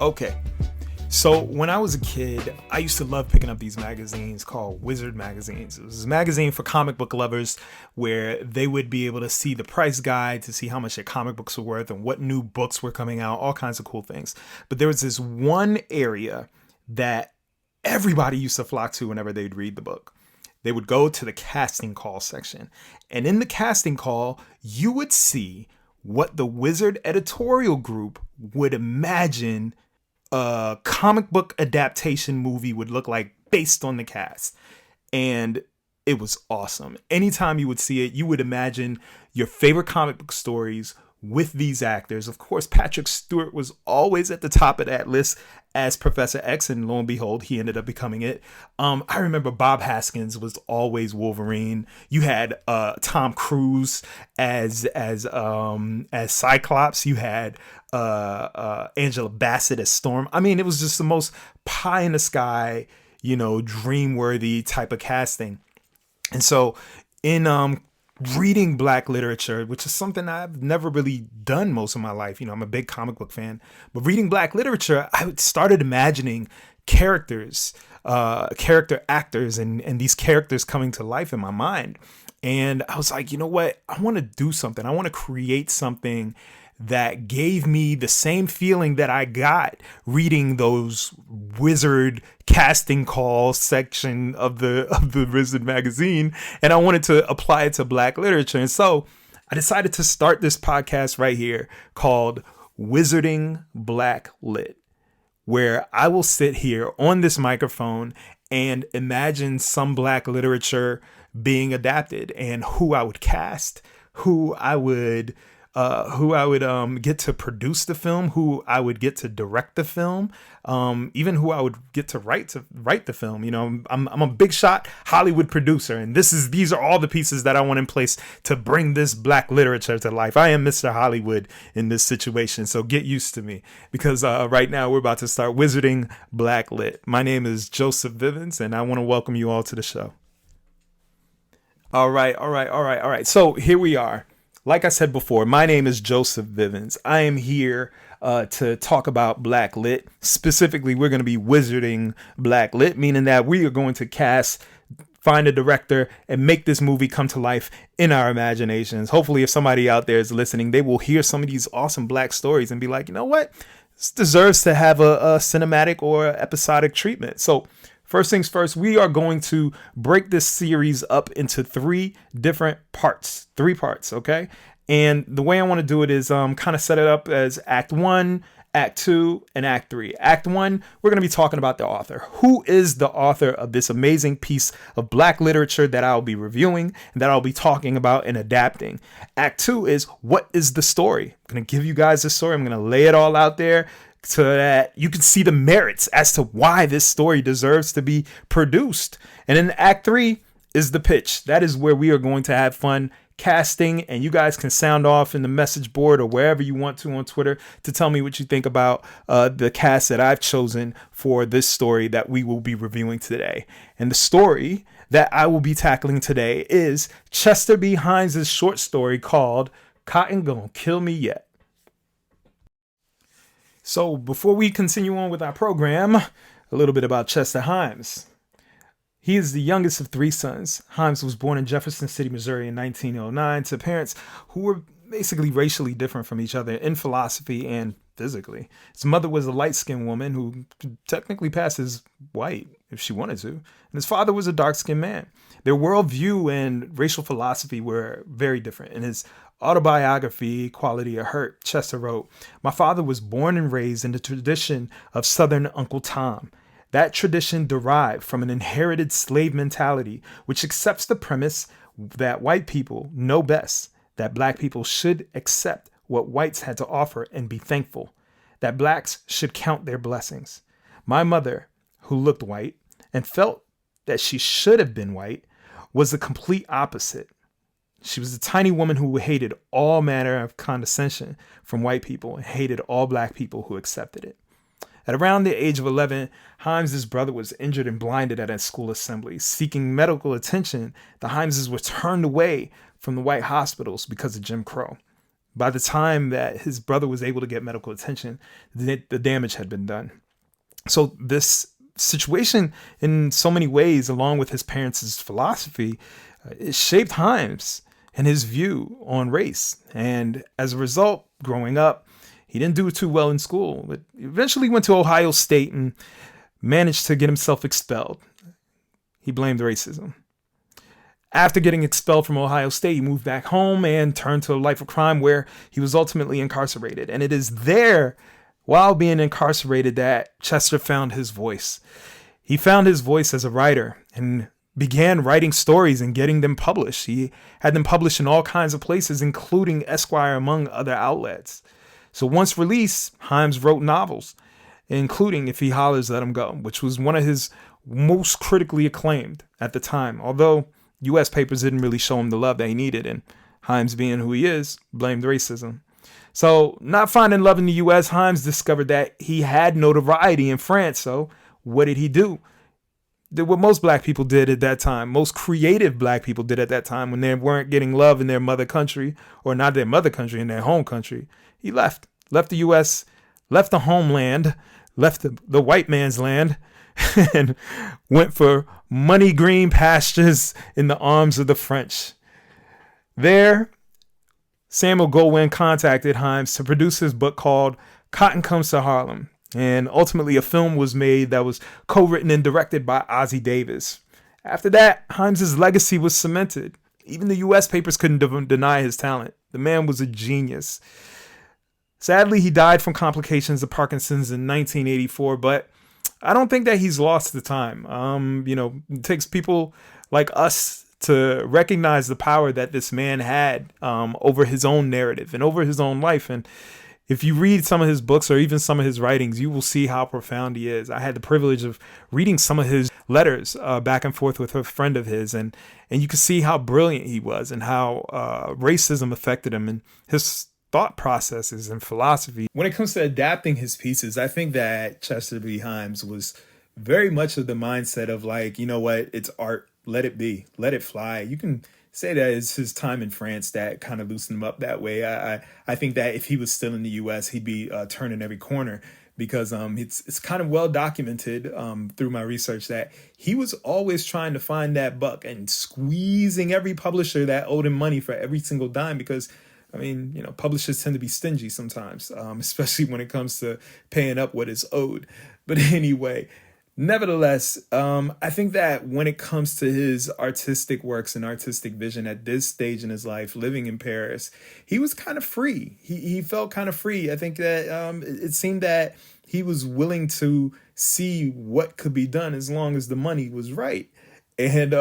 Okay. So when I was a kid, I used to love picking up these magazines called Wizard magazines. It was a magazine for comic book lovers where they would be able to see the price guide to see how much their comic books were worth and what new books were coming out, all kinds of cool things. But there was this one area that everybody used to flock to whenever they'd read the book. They would go to the casting call section. And in the casting call, you would see what the Wizard editorial group would imagine a comic book adaptation movie would look like based on the cast. And it was awesome. Anytime you would see it, you would imagine your favorite comic book stories with these actors. Of course, Patrick Stewart was always at the top of that list as Professor X, and lo and behold, he ended up becoming it. I remember Bob Haskins was always Wolverine. You had Tom Cruise as Cyclops. You had Angela Bassett as Storm. I mean, it was just the most pie in the sky, dream-worthy type of casting. And so in reading Black literature, which is something I've never really done most of my life. I'm a big comic book fan, but reading Black literature, I started imagining character actors and these characters coming to life in my mind. And I was like, you know what? I want to do something. I want to create something that gave me the same feeling that I got reading those Wizard casting call section of the Wizard magazine, and I wanted to apply it to Black literature. And so I decided to start this podcast right here called Wizarding Black Lit, where I will sit here on this microphone and imagine some Black literature being adapted and who I would cast, who I would get to produce the film, who I would get to direct the film, even who I would get to write the film. I'm a big shot Hollywood producer, and these are all the pieces that I want in place to bring this Black literature to life. I am Mr. Hollywood in this situation, so get used to me, because right now we're about to start Wizarding Black Lit. My name is Joseph Vivens, and I want to welcome you all to the show. All right. So here we are. Like I said before, my name is Joseph Vivens. I am here to talk about Black Lit. Specifically, we're going to be wizarding Black Lit, meaning that we are going to find a director, and make this movie come to life in our imaginations. Hopefully, if somebody out there is listening, they will hear some of these awesome Black stories and be like, you know what? This deserves to have a cinematic or episodic treatment. So first things first, we are going to break this series up into three parts, okay? And the way I want to do it is kind of set it up as Act 1, Act 2, and Act 3. Act 1, we're going to be talking about the author. Who is the author of this amazing piece of Black literature that I'll be reviewing and that I'll be talking about and adapting? Act 2 is, what is the story? I'm going to give you guys the story. I'm going to lay it all out there so that you can see the merits as to why this story deserves to be produced. And then Act 3 is the pitch. That is where we are going to have fun casting, and you guys can sound off in the message board or wherever you want to on Twitter to tell me what you think about the cast that I've chosen for this story that we will be reviewing today. And the story that I will be tackling today is Chester B. Himes' short story called Cotton Gonna Kill Me Yet. So before we continue on with our program, a little bit about Chester Himes. He is the youngest of three sons. Himes was born in Jefferson City, Missouri in 1909 to parents who were basically racially different from each other in philosophy and physically. His mother was a light-skinned woman who technically passed as white if she wanted to, and his father was a dark-skinned man. Their worldview and racial philosophy were very different. In his autobiography, Quality of Hurt, Chester wrote, "My father was born and raised in the tradition of Southern Uncle Tom. That tradition derived from an inherited slave mentality, which accepts the premise that white people know best, that black people should accept what whites had to offer and be thankful, that blacks should count their blessings. My mother, who looked white and felt that she should have been white, was the complete opposite. She was a tiny woman who hated all manner of condescension from white people and hated all black people who accepted it. At around the age of 11, Himes' brother was injured and blinded at a school assembly. Seeking medical attention, the Himeses were turned away from the white hospitals because of Jim Crow. by the time that his brother was able to get medical attention, the damage had been done. So this situation, in so many ways, along with his parents' philosophy, it shaped Himes and his view on race. And as a result, growing up, he didn't do too well in school, but eventually went to Ohio State and managed to get himself expelled. He blamed racism. After getting expelled from Ohio State, he moved back home and turned to a life of crime where he was ultimately incarcerated. And it is there, while being incarcerated, that Chester found his voice. He found his voice as a writer and began writing stories and getting them published. He had them published in all kinds of places, including Esquire, among other outlets. So once released, Himes wrote novels, including If He Hollers, Let Him Go, which was one of his most critically acclaimed at the time, although U.S. papers didn't really show him the love that he needed, and Himes, being who he is, blamed racism. So, not finding love in the U.S., Himes discovered that he had notoriety in France. So, what did he do? Did what most black people did at that time, most creative black people did at that time when they weren't getting love in their mother country, or not their mother country, in their home country. He left the U.S., left the homeland, left the white man's land, and went for money green pastures in the arms of the French. There, Samuel Goldwyn contacted Himes to produce his book called Cotton Comes to Harlem. And ultimately a film was made that was co-written and directed by Ossie Davis. After that, Himes' legacy was cemented. Even the U.S. papers couldn't deny his talent. The man was a genius. Sadly, he died from complications of Parkinson's in 1984, but I don't think that he's lost the time. It takes people like us to recognize the power that this man had over his own narrative and over his own life. And if you read some of his books or even some of his writings, you will see how profound he is. I had the privilege of reading some of his letters back and forth with a friend of his, and you can see how brilliant he was and how racism affected him and his thought processes and philosophy. When it comes to adapting his pieces, I think that Chester B. Himes was very much of the mindset of like, you know what, it's art, let it be, let it fly. You can say that it's his time in France that kind of loosened him up that way. I think that if he was still in the U.S., he'd be turning every corner, because it's kind of well documented through my research that he was always trying to find that buck and squeezing every publisher that owed him money for every single dime, because publishers tend to be stingy sometimes, especially when it comes to paying up what is owed. But anyway, nevertheless, I think that when it comes to his artistic works and artistic vision at this stage in his life, living in Paris, he was kind of free. He felt kind of free. I think that it seemed that he was willing to see what could be done as long as the money was right. And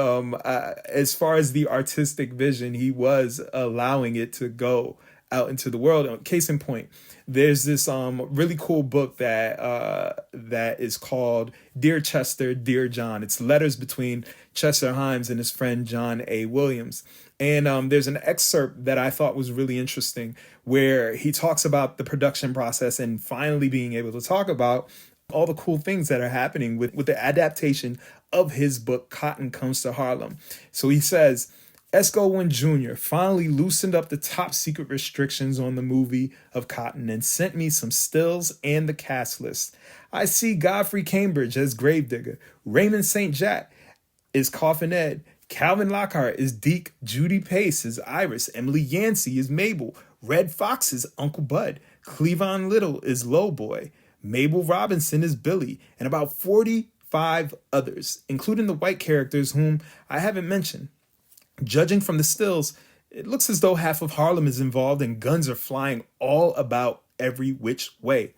as far as the artistic vision, he was allowing it to go out into the world. Case in point, there's this really cool book that is called Dear Chester, Dear John. It's letters between Chester Himes and his friend John A. Williams. And there's an excerpt that I thought was really interesting where he talks about the production process and finally being able to talk about all the cool things that are happening with the adaptation of his book, Cotton Comes to Harlem. So he says, S. Goldwyn Jr. finally loosened up the top secret restrictions on the movie of Cotton and sent me some stills and the cast list. I see Godfrey Cambridge as Gravedigger, Raymond St. Jack is Coffin Ed, Calvin Lockhart is Deke, Judy Pace is Iris, Emily Yancey is Mabel, Red Fox is Uncle Bud, Cleavon Little is Lowboy, Mabel Robinson is Billy, and about 45 others, including the white characters whom I haven't mentioned. Judging from the stills, it looks as though half of Harlem is involved and guns are flying all about every which way.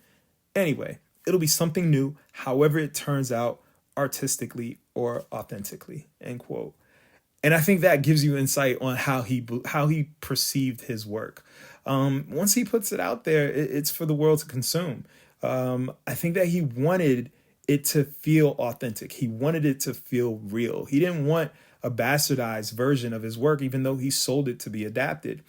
Anyway, it'll be something new, however it turns out, artistically or authentically, end quote. And I think that gives you insight on how he perceived his work. Once he puts it out there, it's for the world to consume. I think that he wanted it to feel authentic. He wanted it to feel real. He didn't want a bastardized version of his work, even though he sold it to be adapted.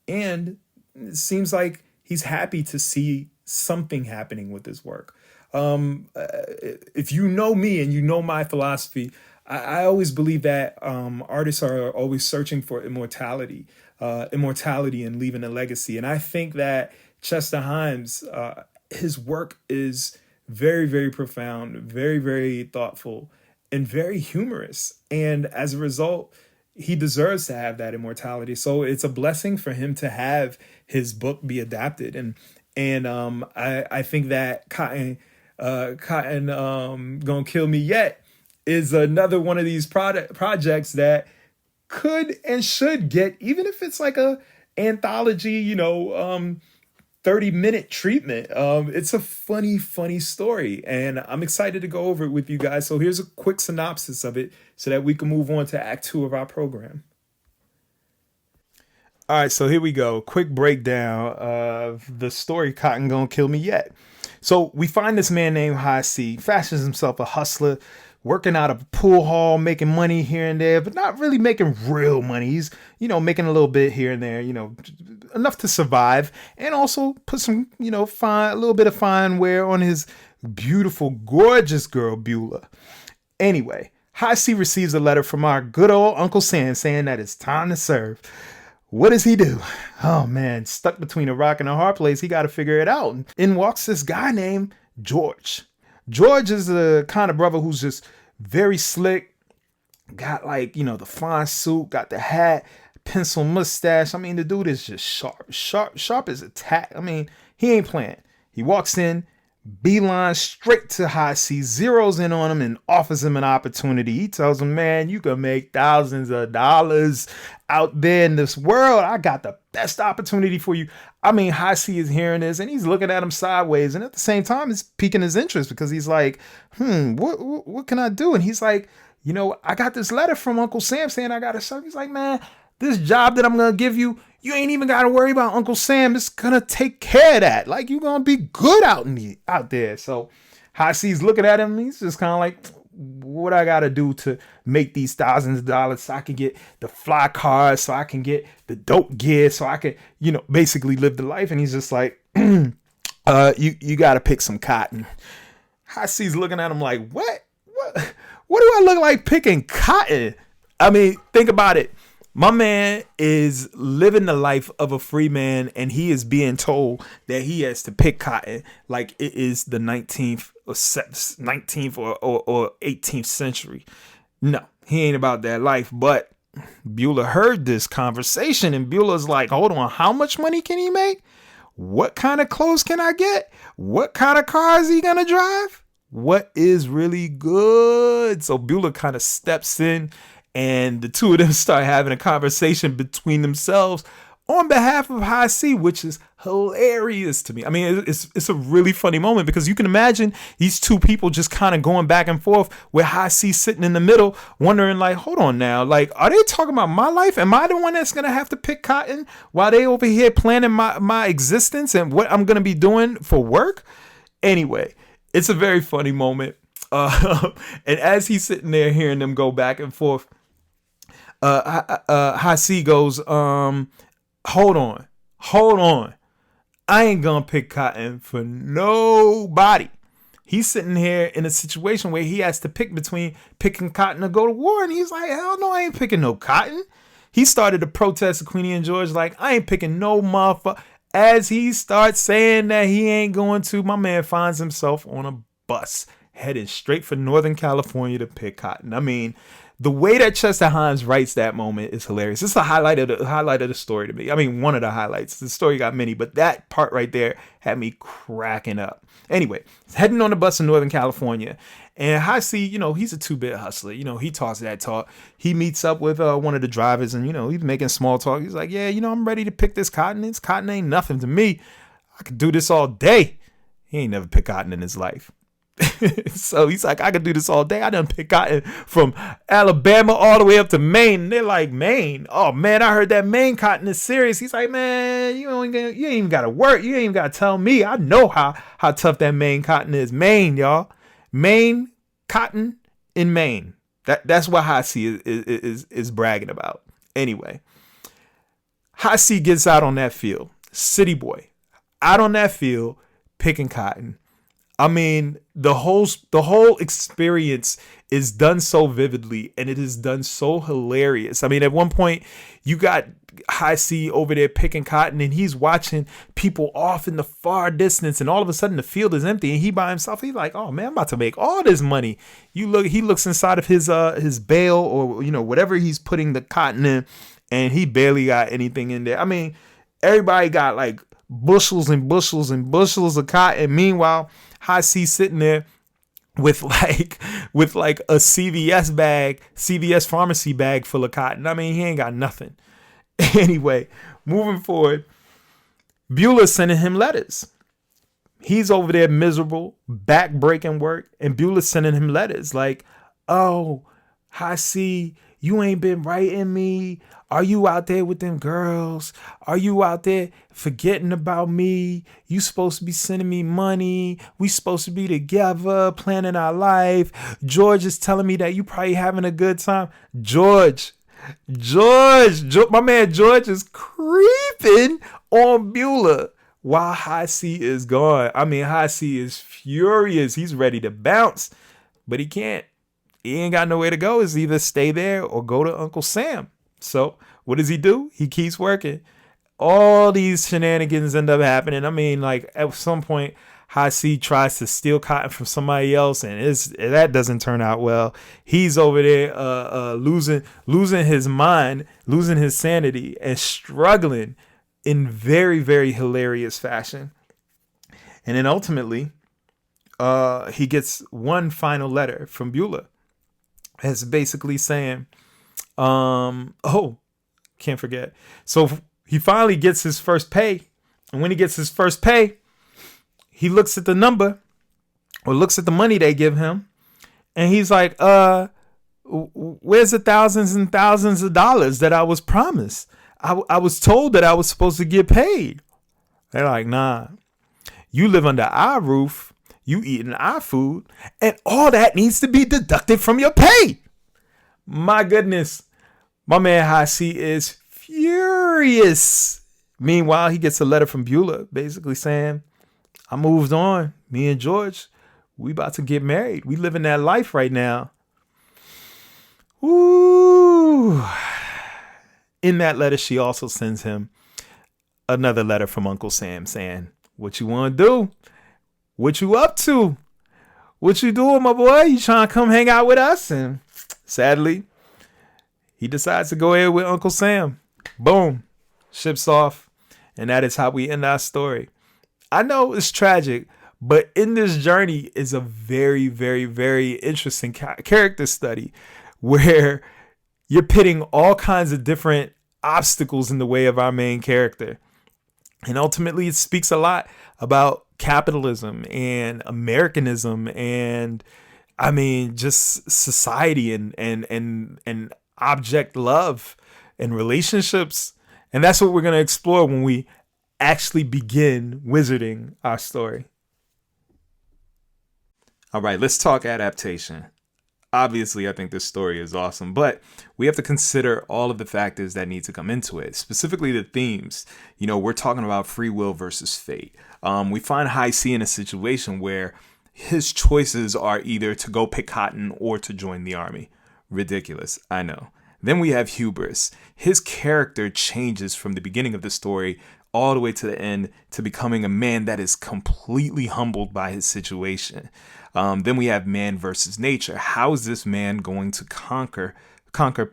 And it seems like he's happy to see something happening with his work. If you know me and you know my philosophy, I always believe that artists are always searching for immortality. immortality and leaving a legacy. And I think that Chester Himes, his work is very, very profound, very, very thoughtful, and very humorous. And as a result, he deserves to have that immortality. So it's a blessing for him to have his book be adapted. And I think that Cotton Gonna Kill Me Yet is another one of these projects that could and should get, even if it's like a anthology, 30-minute treatment. It's a funny story, and I'm excited to go over it with you guys. So here's a quick synopsis of it so that we can move on to Act 2 of our program. All right, so here we go. Quick breakdown of the story Cotton Gonna Kill Me Yet. So we find this man named High C, fashions himself a hustler, working out of a pool hall, making money here and there, but not really making real money. He's, making a little bit here and there, enough to survive, and also put some, a little bit of fine wear on his beautiful, gorgeous girl, Beulah. Anyway, High C receives a letter from our good old Uncle Sam saying that it's time to serve. What does he do? Oh man, stuck between a rock and a hard place. He got to figure it out. In walks this guy named George. George is the kind of brother who's just very slick, got the fine suit, got the hat, pencil mustache. I mean, the dude is just sharp as a tack. I mean, he ain't playing. He walks in, beeline straight to High C, zeroes in on him and offers him an opportunity. He tells him, man, you can make thousands of dollars out there in this world. I got the best opportunity for you. I mean, High C is hearing this and he's looking at him sideways, and at the same time it's piquing his interest because he's like, what can I do? And he's like, I got this letter from Uncle Sam saying I got to serve. He's like, man, this job that I'm gonna give you, you ain't even got to worry about Uncle Sam. It's gonna take care of that. Like, you're gonna be good out there. So High C's looking at him. He's just kind of like, what I gotta do to make these thousands of dollars so I can get the fly cars, so I can get the dope gear, so I can, basically live the life. And he's just like, you gotta pick some cotton. High C's looking at him like, what do I look like picking cotton? I mean, think about it. My man is living the life of a free man, and he is being told that he has to pick cotton like it is the 19th or 18th century. No, he ain't about that life. But Beulah heard this conversation, and Beulah's like, hold on, how much money can he make? What kind of clothes can I get? What kind of car is he gonna drive? What is really good? So Beulah kind of steps in, and the two of them start having a conversation between themselves on behalf of High C, which is hilarious to me. I mean, it's a really funny moment because you can imagine these two people just kind of going back and forth with High C sitting in the middle, wondering like, hold on now, like, are they talking about my life? Am I the one that's going to have to pick cotton while they over here planning my existence and what I'm going to be doing for work? Anyway, it's a very funny moment. And as he's sitting there hearing them go back and forth, High C goes, hold on. I ain't gonna pick cotton for nobody. He's sitting here in a situation where he has to pick between picking cotton or go to war. And he's like, hell no, I ain't picking no cotton. He started to protest the Queenie and George like, I ain't picking no motherfucker. As he starts saying that he ain't going to, my man finds himself on a bus heading straight for Northern California to pick cotton. I mean, the way that Chester Himes writes that moment is hilarious. It's the highlight of the story to me. I mean, one of the highlights. The story got many, but that part right there had me cracking up. Anyway, heading on the bus in Northern California, and High C, he's a two-bit hustler. He talks that talk. He meets up with one of the drivers, and he's making small talk. He's like, yeah, I'm ready to pick this cotton. This cotton ain't nothing to me. I could do this all day. He ain't never picked cotton in his life. So he's like, I could do this all day. I done pick cotton from Alabama all the way up to Maine. And they're like, Maine? Oh man, I heard that Maine cotton is serious. He's like, man, you ain't even gotta work. You ain't even gotta tell me. I know how tough that Maine cotton is. Maine, y'all. Maine cotton in Maine. That's what High C is bragging about. Anyway, High C gets out on that field. City boy out on that field picking cotton. I mean, the whole experience is done so vividly, and it is done so hilarious. I mean, at one point you got High C over there picking cotton, and he's watching people off in the far distance, and all of a sudden the field is empty and he by himself. He's like, oh man, I'm about to make all this money. He looks inside of his bale, or whatever he's putting the cotton in, and he barely got anything in there. I mean, everybody got like bushels and bushels and bushels of cotton. Meanwhile, High C sitting there with like a CVS pharmacy bag full of cotton. I mean, he ain't got nothing. Anyway, moving forward, Beulah's sending him letters. He's over there miserable, back-breaking work, and Beulah's sending him letters like, oh, High C, you ain't been writing me. Are you out there with them girls? Are you out there forgetting about me? You supposed to be sending me money. We supposed to be together, planning our life. George is telling me that you probably having a good time. George, my man George is creeping on Beulah while High C is gone. I mean, High C is furious. He's ready to bounce, but he can't. He ain't got nowhere to go. It's either stay there or go to Uncle Sam. So what does he do? He keeps working. All these shenanigans end up happening. I mean, like at some point, High C tries to steal cotton from somebody else, and that doesn't turn out well. He's over there losing his mind, losing his sanity, and struggling in very, very hilarious fashion. And then ultimately, he gets one final letter from Beulah. It's basically saying, can't forget. So he finally gets his first pay. And when he gets his first pay, he looks at the number or looks at the money they give him. And he's like, where's the thousands and thousands of dollars that I was promised? I was told that I was supposed to get paid. They're like, nah, you live under our roof. You eating our food, and all that needs to be deducted from your pay. My goodness. My man High C is furious. Meanwhile, he gets a letter from Beulah basically saying, I moved on. Me and George, we about to get married. We living that life right now. Ooh. In that letter, she also sends him another letter from Uncle Sam saying, what you want to do? What you up to? What you doing, my boy? You trying to come hang out with us? And sadly, he decides to go ahead with Uncle Sam. Boom. Ships off. And that is how we end our story. I know it's tragic, but in this journey is a very, very, very interesting character study where you're pitting all kinds of different obstacles in the way of our main character. And ultimately, it speaks a lot about capitalism and Americanism and, I mean, just society and object love and relationships. And that's what we're going to explore when we actually begin wizarding our story. All right, let's talk adaptation. Obviously, I think this story is awesome, but we have to consider all of the factors that need to come into it, specifically the themes. You know, we're talking about free will versus fate. We find High C in a situation where his choices are either to go pick cotton or to join the army. Ridiculous, I know. Then we have Hubris. His character changes from the beginning of the story all the way to the end to becoming a man that is completely humbled by his situation. Then we have man versus nature. How is this man going to conquer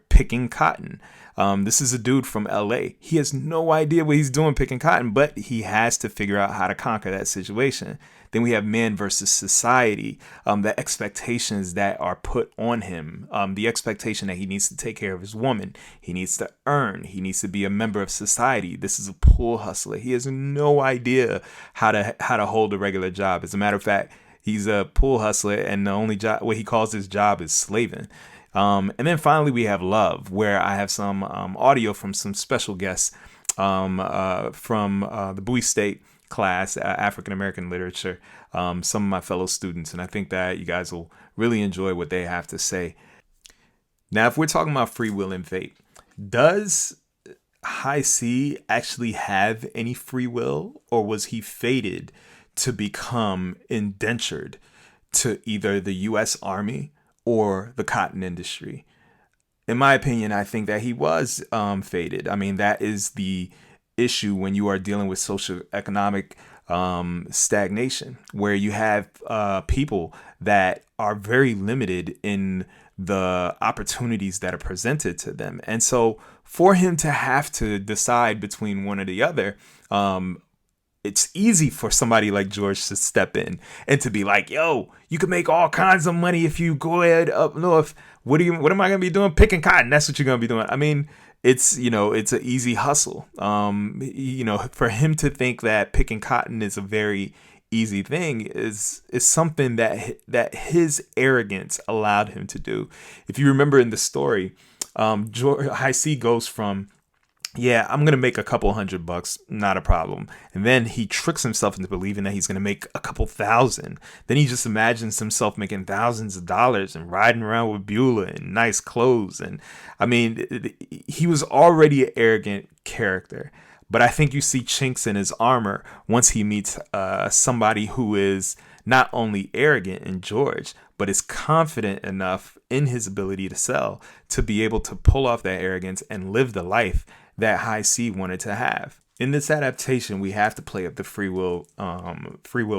picking cotton? This is a dude from LA. He has no idea what he's doing picking cotton, but he has to figure out how to conquer that situation. Then we have man versus society, the expectations that are put on him, the expectation that he needs to take care of his woman. He needs to earn. He needs to be a member of society. This is a pool hustler. He has no idea how to hold a regular job. As a matter of fact, he's a pool hustler, and the only job, what he calls his job, is slaving. And then finally, we have love, where I have some audio from some special guests from the Bowie State class, African American literature, some of my fellow students. And I think that you guys will really enjoy what they have to say. Now, if we're talking about free will and fate, does High C actually have any free will, or was he fated to become indentured to either the U.S. Army or the cotton industry? in my opinion, I think that he was faded. I mean, that is the issue when you are dealing with socioeconomic stagnation, where you have people that are very limited in the opportunities that are presented to them. And so for him to have to decide between one or the other, it's easy for somebody like George to step in and to be like, yo, you can make all kinds of money if you go ahead up north. What am I going to be doing? Picking cotton. That's what you're going to be doing. I mean, it's an easy hustle. For him to think that picking cotton is a very easy thing is something that his arrogance allowed him to do. If you remember in the story, High C goes from, yeah, I'm going to make a couple $100, not a problem. And then he tricks himself into believing that he's going to make a couple thousand. Then he just imagines himself making thousands of dollars and riding around with Beulah in nice clothes. And I mean, he was already an arrogant character. But I think you see chinks in his armor once he meets somebody who is not only arrogant in George, but is confident enough in his ability to sell to be able to pull off that arrogance and live the life that High C wanted to have. In this adaptation, we have to play up the free will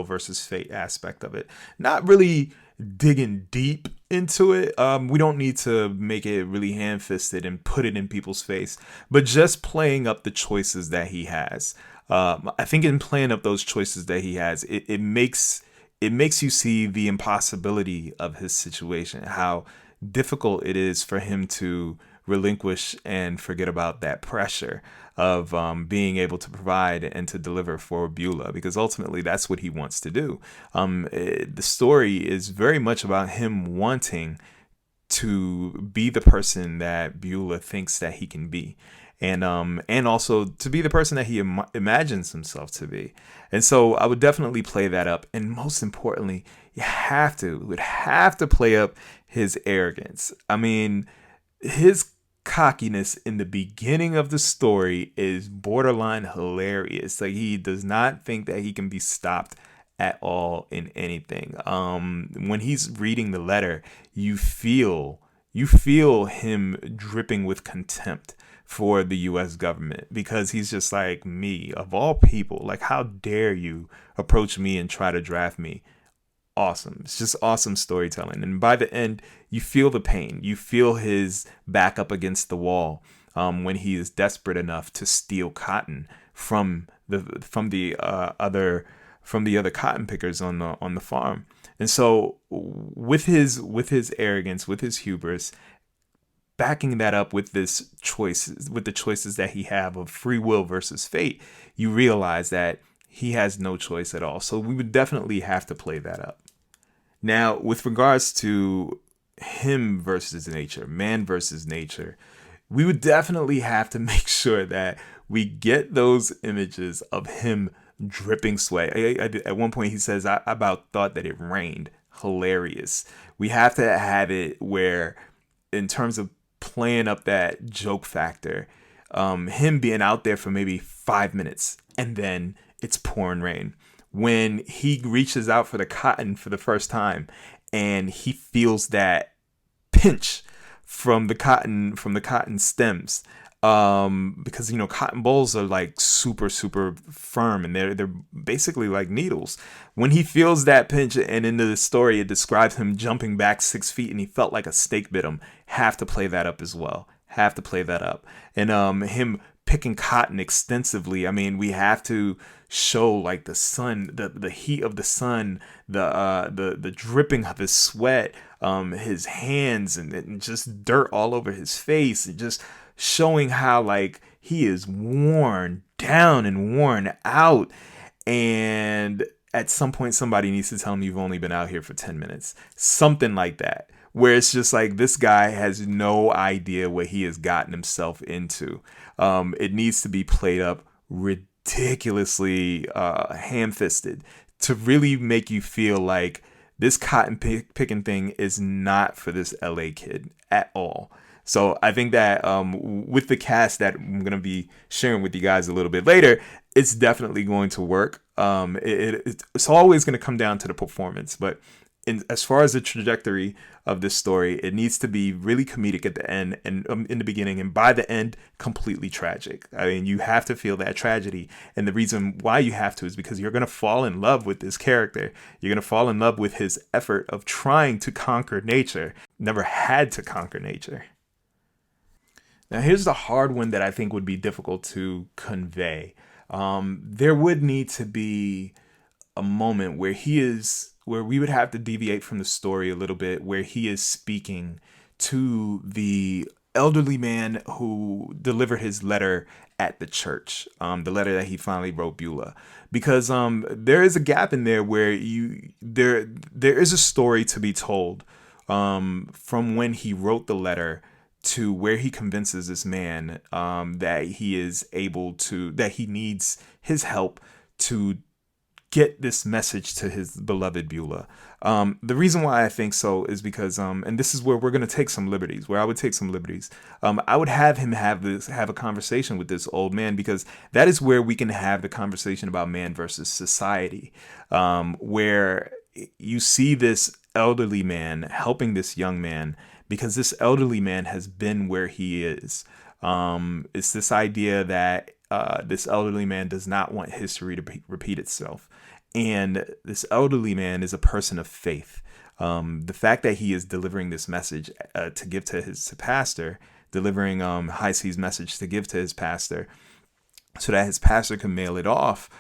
versus fate aspect of it. Not really digging deep into it. We don't need to make it really ham-fisted and put it in people's face, but just playing up the choices that he has. I think in playing up those choices that he has, it makes you see the impossibility of his situation, how difficult it is for him to relinquish and forget about that pressure of being able to provide and to deliver for Beulah, because ultimately that's what he wants to do. The story is very much about him wanting to be the person that Beulah thinks that he can be, and also to be the person that he imagines himself to be. And so I would definitely play that up, and most importantly, you would have to play up his arrogance. I mean, his cockiness in the beginning of the story is borderline hilarious. Like, he does not think that he can be stopped at all in anything. When he's reading the letter, you feel him dripping with contempt for the U.S. government, because he's just like, me, of all people, like, how dare you approach me and try to draft me? Awesome. It's just awesome storytelling. And by the end, you feel the pain. You feel his back up against the wall when he is desperate enough to steal cotton from the other cotton pickers on the farm. And so with his arrogance, with his hubris, backing that up with the choices that he have of free will versus fate, you realize that he has no choice at all. So we would definitely have to play that up. Now, with regards to him versus nature, man versus nature, we would definitely have to make sure that we get those images of him dripping sweat. At one point, he says, I about thought that it rained. Hilarious. We have to have it where, in terms of playing up that joke factor, him being out there for maybe 5 minutes and then it's pouring rain. When he reaches out for the cotton for the first time and he feels that pinch from the cotton stems, because cotton bolls are like super firm and they're basically like needles. When he feels that pinch, and in the story it describes him jumping back 6 feet and he felt like a snake bit him, have to play that up as well. Have to play that up. And him picking cotton extensively. I mean, we have to show like the sun, the heat of the sun, the dripping of his sweat, his hands, and just dirt all over his face, and just showing how like he is worn down and worn out. And at some point somebody needs to tell him, you've only been out here for 10 minutes, something like that, where it's just like, this guy has no idea what he has gotten himself into. It needs to be played up ridiculously ham-fisted to really make you feel like this cotton picking thing is not for this LA kid at all. So I think that with the cast that I'm going to be sharing with you guys a little bit later, it's definitely going to work. It's always going to come down to the performance, but as far as the trajectory of this story, it needs to be really comedic at the end and in the beginning, and by the end, completely tragic. I mean, you have to feel that tragedy. And the reason why you have to is because you're going to fall in love with this character. You're going to fall in love with his effort of trying to conquer nature. Never had to conquer nature. Now, here's the hard one that I think would be difficult to convey. There would need to be a moment where we would have to deviate from the story a little bit, where he is speaking to the elderly man who delivered his letter at the church, the letter that he finally wrote Beulah, because there is a gap in there where there is a story to be told from when he wrote the letter to where he convinces this man that he needs his help to get this message to his beloved Beulah. The reason why I think so is because, and this is where we're going to take some liberties, where I would take some liberties. I would have him have a conversation with this old man, because that is where we can have the conversation about man versus society, where you see this elderly man helping this young man, because this elderly man has been where he is. It's this idea that this elderly man does not want history to repeat itself. And this elderly man is a person of faith. The fact that he is delivering this message to give to his pastor, delivering High C's message to give to his pastor so that his pastor can mail it off,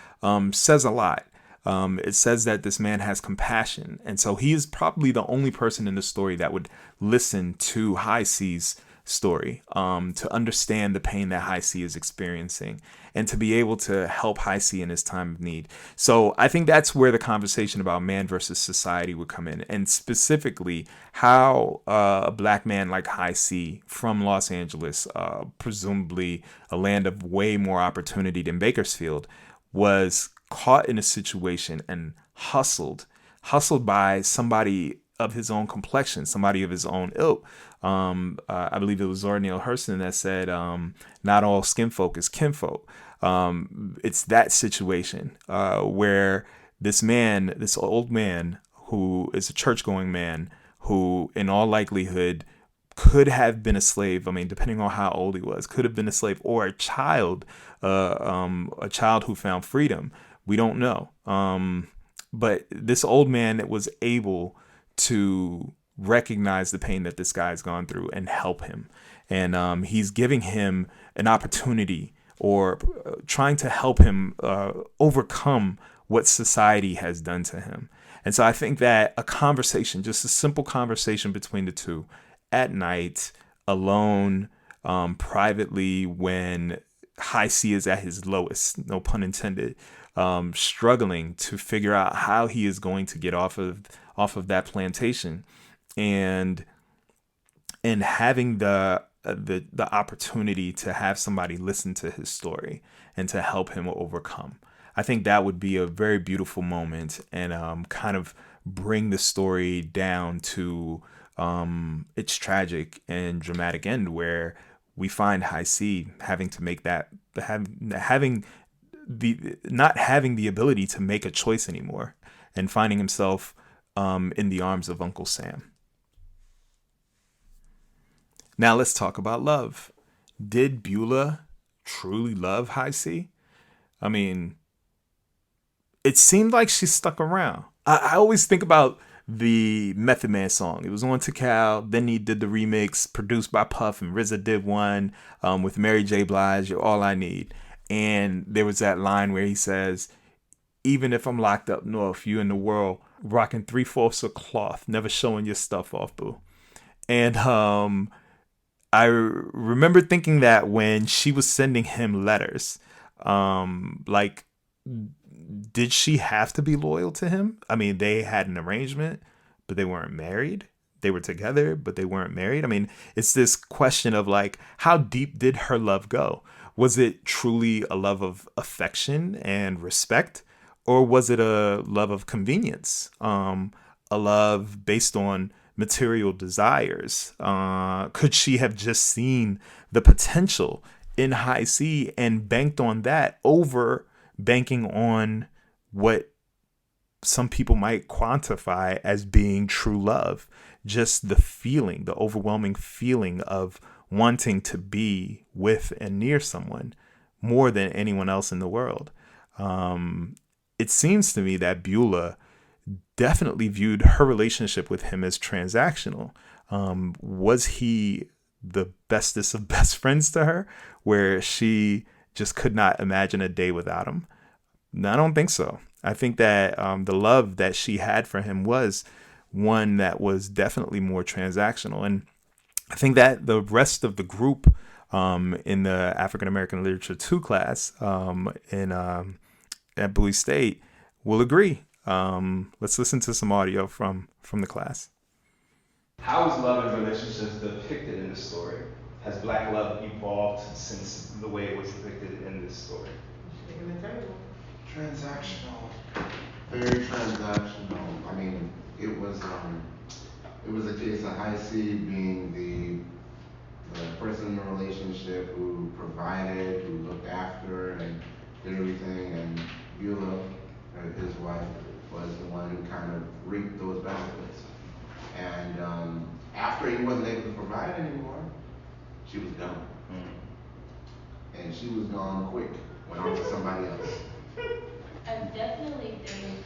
says a lot. It says that this man has compassion. And so he is probably the only person in the story that would listen to High C's story, to understand the pain that High C is experiencing and to be able to help High C in his time of need. So I think that's where the conversation about man versus society would come in, and specifically how a black man like High C from Los Angeles, presumably a land of way more opportunity than Bakersfield, was caught in a situation and hustled by somebody of his own complexion, somebody of his own ilk. I believe it was Zora Neale Hurston that said, not all skin folk is kinfolk. It's that situation where this old man who is a church-going man who in all likelihood could have been a slave. I mean, depending on how old he was, could have been a slave or a child who found freedom. We don't know. But this old man that was able to recognize the pain that this guy's gone through and help him. And he's giving him an opportunity, or trying to help him overcome what society has done to him. And so I think that a conversation, just a simple conversation between the two at night, alone, privately, when High C is at his lowest, no pun intended, struggling to figure out how he is going to get off of that plantation, and having the opportunity to have somebody listen to his story and to help him overcome. I think that would be a very beautiful moment, and kind of bring the story down to its tragic and dramatic end, where we find High C having to make not having the ability to make a choice anymore, and finding himself in the arms of Uncle Sam. Now let's talk about love. Did Beulah truly love High C? I mean, it seemed like she stuck around. I always think about the Method Man song. It was on Tikal. Then he did the remix produced by Puff, and RZA did one with Mary J. Blige, You're All I Need. And there was that line where he says, even if I'm locked up north, you in the world rocking 3/4 of cloth, never showing your stuff off, boo. And I remember thinking that when she was sending him letters, like, did she have to be loyal to him? I mean, they had an arrangement, but they weren't married. They were together, but they weren't married. I mean, it's this question of like, how deep did her love go? Was it truly a love of affection and respect? Or was it a love of convenience? A love based on material desires? Could she have just seen the potential in High C and banked on that over banking on what some people might quantify as being true love. Just the feeling, the overwhelming feeling of wanting to be with and near someone more than anyone else in the world. It seems to me that Beulah definitely viewed her relationship with him as transactional. Was he the bestest of best friends to her, where she just could not imagine a day without him? No, I don't think so. I think that the love that she had for him was one that was definitely more transactional. And I think that the rest of the group in the African American Literature 2 class at Bowie State will agree. Let's listen to some audio from the class. How is love and relationships depicted in the story? Has Black love evolved since the way it was depicted in this story? Transactional, very transactional. I mean, it was a case of High C being the person in the relationship who provided, who looked after, and did everything, and Beulah, his wife, was the one who kind of reaped those benefits. And after he wasn't able to provide anymore, she was gone. And she was gone quick, went on to somebody else. I definitely think,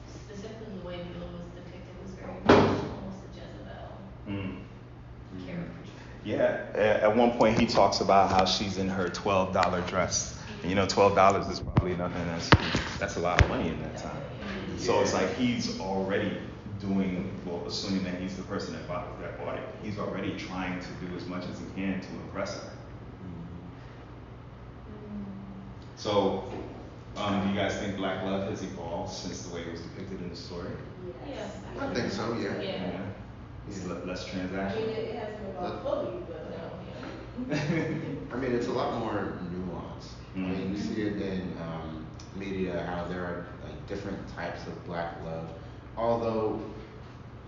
specifically the way Beulah was depicted was very much almost a Jezebel character. Yeah, at one point he talks about how she's in her $12 dress. And you know, $12 is probably nothing. That's a lot of money in that time. So it's like he's already assuming that he's the person that bought it. He's already trying to do as much as he can to impress her. So, do you guys think Black love has evolved since the way it was depicted in the story? Yes. I think so, yeah. It's less transactional. I mean, it hasn't evolved fully, but I mean, it's a lot more nuanced. I mean, you see it in media how there are like different types of Black love, although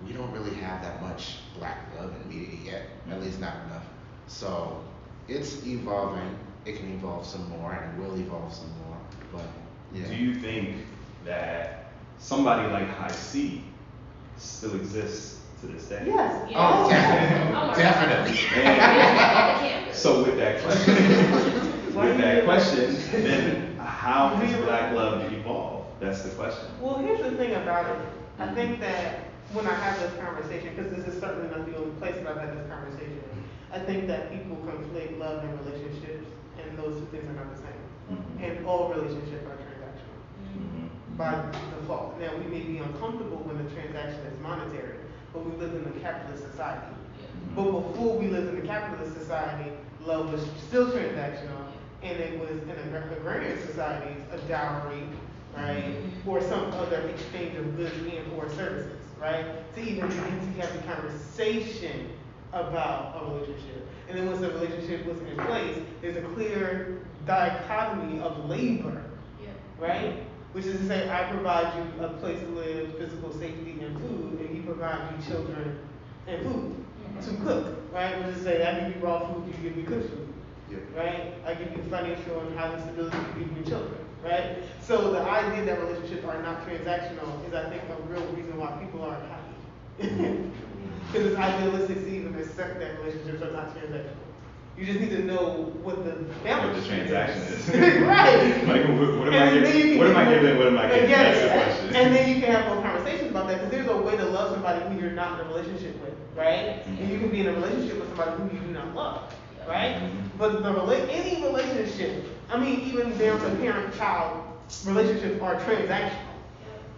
we don't really have that much Black love in media yet, at least not enough. So it's evolving. It can evolve some more, and it will evolve some more. But yeah. Do you think that somebody like High C still exists to this day? yes. Oh, definitely. So with that question, then how has Black love evolved? That's the question. Well, here's the thing about it. I think that when I have this conversation, because this is certainly not the only place that I've had this conversation, I think that people conflate love and relationships, and those two things are not the same. And all relationships are transactional by default. Now, we may be uncomfortable when the transaction is monetary, but we live in a capitalist society. But before we lived in a capitalist society, love was still transactional, and it was in agrarian societies a dowry, right, or some other exchange of goods and or services, right, to even begin to have the conversation about a relationship. And then once the relationship was in place, there's a clear dichotomy of labor, right? Which is to say, I provide you a place to live, physical safety, and food, and you provide me children and food to cook, right? Which is to say, I give you raw food, you give me cooked food, right? I give you financial and housing stability, you give me children, right? So the idea that relationships are not transactional is, I think, a real reason why people aren't happy. Because it's idealistic to even accept that relationships are not transactional. You just need to know what the balance What the transaction is. Right. Like, what am I giving? What am I giving? That's the question. And then you can have more conversations about that, because there's a way to love somebody who you're not in a relationship with, right? And you can be in a relationship with somebody who you do not love, right? But any relationship, I mean, even down to parent-child relationships are transactional.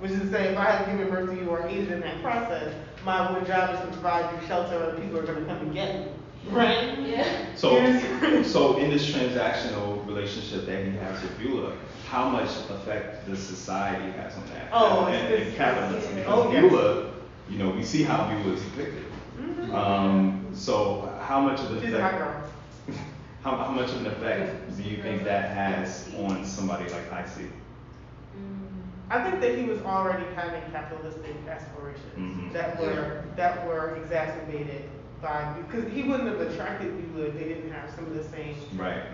Which is to say, if I have given birth to you or aided in that process, my one job is to provide you shelter, and people are going to come and get you. Right? Yeah. So in this transactional relationship that he has with Beulah, how much effect does society has on that? And capitalism, because Beulah, you know, we see how Beulah is depicted. So how much of an effect? How much of an effect do you think that has on somebody like IC? I think that he was already having capitalistic aspirations that were exacerbated by, because he wouldn't have attracted Beulah if they didn't have some of the same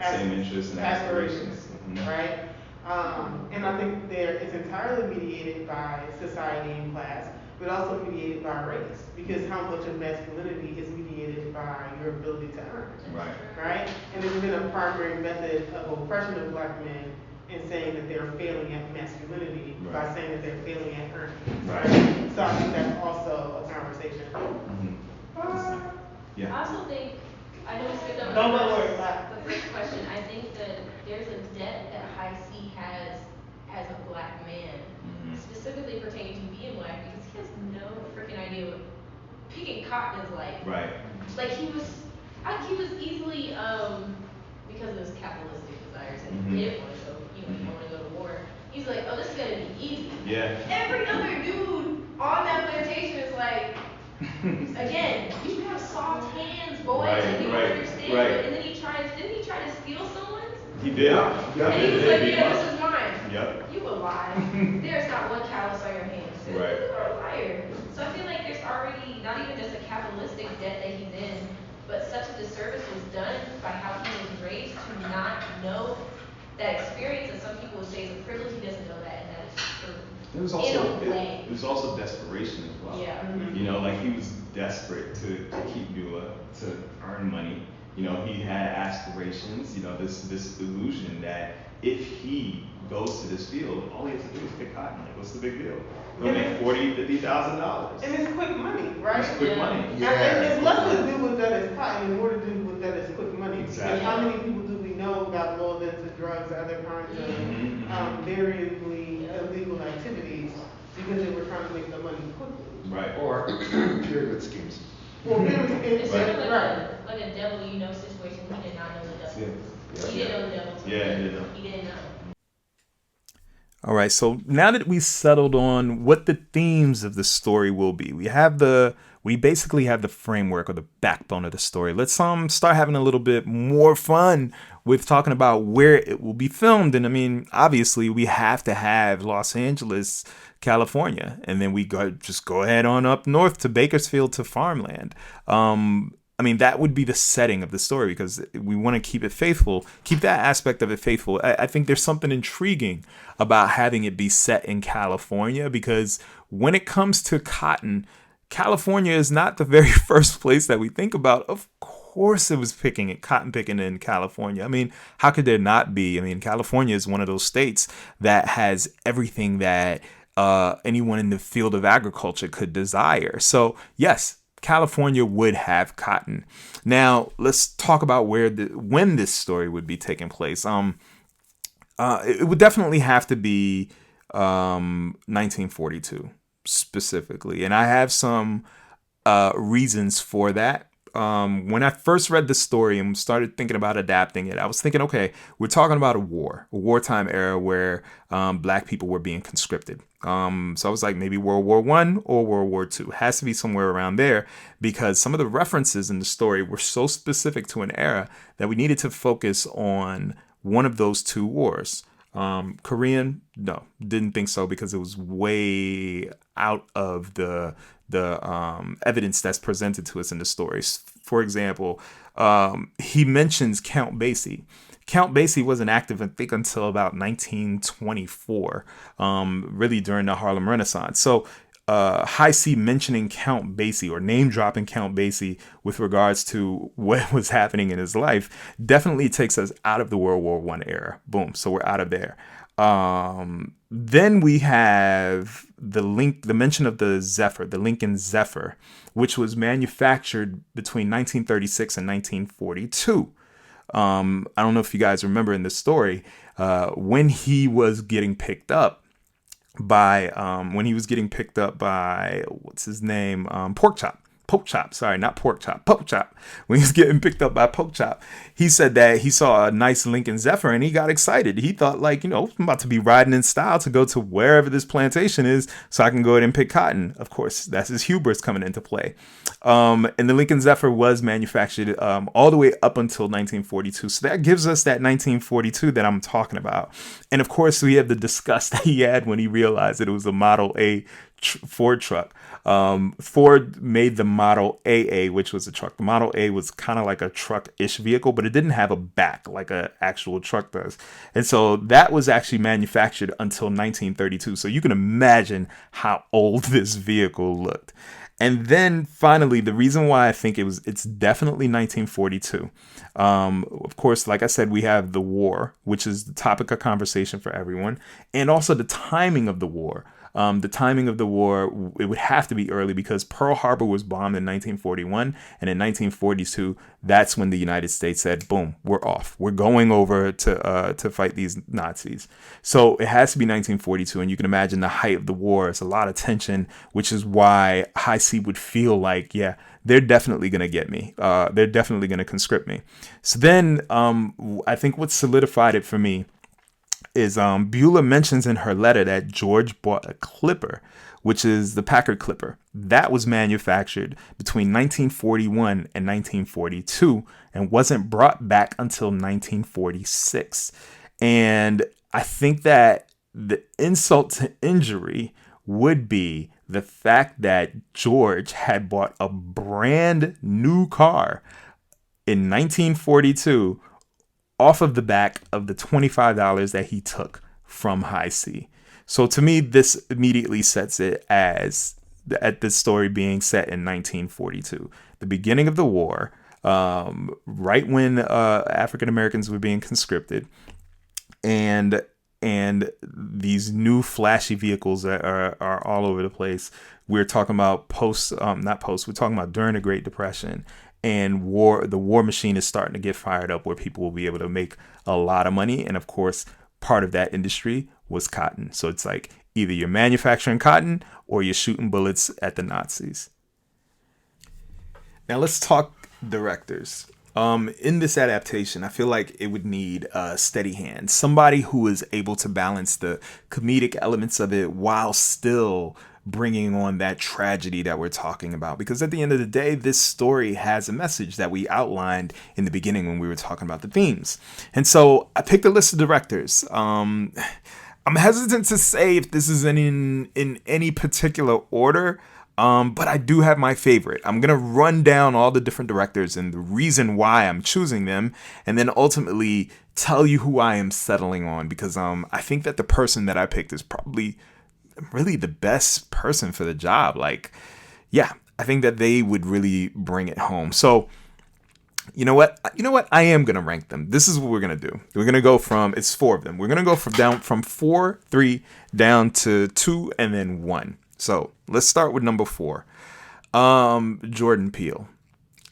same interests and aspirations, right? And I think it's entirely mediated by society and class, but also mediated by race, because how much of masculinity is mediated by your ability to earn, Right. right? And it's been a primary method of oppression of black men in saying that they're failing at masculinity by saying that they're failing at earning, right? So I think that's also a conversation. Yeah. I also think, I know we skipped over Don't the worry first, about it. the first question. I think that there's a debt that High C has as a black man, specifically pertaining to being black, because he has no freaking idea what picking cotton is like. Right. Like he was easily, because of his capitalistic desires, and he did want to go, he wanted to go to war. He's like, oh, this is gonna be easy. Yeah. Every other dude on that plantation is like, again, you have soft hands, boy, and you don't understand. And then didn't he try to steal someone's? He did. And he was like, yeah, this is mine. Yep. You a lie. There's not one callus on your hands. Right. You are a liar. So I feel like there's already not even just a capitalistic debt that he's in, but such a disservice was done by how he was raised to not know that experience that some people would say is a privilege. He doesn't know that, and that is true. It was also desperation as well. Yeah. You know, like he was desperate to keep Beulah, to earn money. You know, he had aspirations. You know, this illusion that if he goes to this field, all he has to do is pick cotton. Like, what's the big deal? He'll make $40,000-$50,000. And it's quick money, right? It's quick money. And it's less to do with that as cotton and more to do with that as quick money. Exactly. Because how many people do we know got lulled into drugs or other kinds of variably illegal activities because they were trying to make the money quickly? Right. Or pyramid schemes. Well, It's sort of right. like a devil you know situation. He did not know the devil. Yeah. He didn't know the devil. Yeah, he didn't know. He didn't know. All right, so now that we settled on what the themes of the story will be, we basically have the framework or the backbone of the story. Let's start having a little bit more fun with talking about where it will be filmed. And I mean, obviously, we have to have Los Angeles, California, and then we just go ahead on up north to Bakersfield to farmland. I mean, that would be the setting of the story because we want to keep it faithful, keep that aspect of it faithful. I think there's something intriguing about having it be set in California because when it comes to cotton, California is not the very first place that we think about. Of course, it was cotton picking in California. I mean, how could there not be? I mean, California is one of those states that has everything that anyone in the field of agriculture could desire. So, yes, California would have cotton. Now, let's talk about when this story would be taking place. It would definitely have to be 1942 specifically, and I have some reasons for that. When I first read the story and started thinking about adapting it, I was thinking, okay, we're talking about a wartime era where black people were being conscripted. So I was like, maybe World War I or World War II. Has to be somewhere around there because some of the references in the story were so specific to an era that we needed to focus on one of those two wars. Korean, no, didn't think so because it was way out of the evidence that's presented to us in the stories. For example, he mentions Count Basie. Count Basie wasn't active, I think, until about 1924, really during the Harlem Renaissance. So High C mentioning Count Basie or name dropping Count Basie with regards to what was happening in his life definitely takes us out of the World War I era. Boom. So we're out of there. Then we have the mention of the Lincoln Zephyr, which was manufactured between 1936 and 1942. I don't know if you guys remember in the story, when he was getting picked up by, what's his name? Pork Chop, sorry, not Pork Chop, Poke Chop. When he was getting picked up by Poke Chop, he said that he saw a nice Lincoln Zephyr and he got excited. He thought I'm about to be riding in style to go to wherever this plantation is so I can go ahead and pick cotton. Of course, that's his hubris coming into play. And the Lincoln Zephyr was manufactured all the way up until 1942. So that gives us that 1942 that I'm talking about. And of course, we have the disgust that he had when he realized that it was a Model A Ford truck. Ford made the Model AA, which was a truck. The Model A was kind of like a truck-ish vehicle, but it didn't have a back like an actual truck does. And so that was actually manufactured until 1932. So you can imagine how old this vehicle looked. And then finally, the reason why I think it's definitely 1942. Of course, like I said, we have the war, which is the topic of conversation for everyone, and also the timing of the war. The timing of the war, it would have to be early because Pearl Harbor was bombed in 1941, and in 1942, that's when the United States said, "Boom, we're off. We're going over to fight these Nazis." So it has to be 1942, and you can imagine the height of the war. It's a lot of tension, which is why High C would feel like, yeah, they're definitely going to get me. They're definitely going to conscript me. So then I think what solidified it for me is Beulah mentions in her letter that George bought a Clipper, which is the Packard Clipper. That was manufactured between 1941 and 1942 and wasn't brought back until 1946. And I think that the insult to injury would be the fact that George had bought a brand new car in 1942 off of the back of the $25 that he took from High C. So to me, this immediately sets it as at this story being set in 1942, the beginning of the war, right when African Americans were being conscripted, and these new flashy vehicles that are all over the place. We're talking about we're talking about during the Great Depression. And the war machine is starting to get fired up where people will be able to make a lot of money. And of course, part of that industry was cotton. So it's like either you're manufacturing cotton or you're shooting bullets at the Nazis. Now let's talk directors. In this adaptation, I feel like it would need a steady hand, somebody who is able to balance the comedic elements of it while still bringing on that tragedy that we're talking about. Because at the end of the day, this story has a message that we outlined in the beginning when we were talking about the themes. And so I picked a list of directors. I'm hesitant to say if this is in any particular order, but I do have my favorite. I'm going to run down all the different directors and the reason why I'm choosing them, and then ultimately tell you who I am settling on, because I think that the person that I picked is probably really the best person for the job. Like, yeah, I think that they would really bring it home. So, you know what? I am going to rank them. This is what we're going to do. We're going to go it's 4 of them. We're going to go from 4, 3, down to 2, and then 1. So let's start with number 4. Jordan Peele.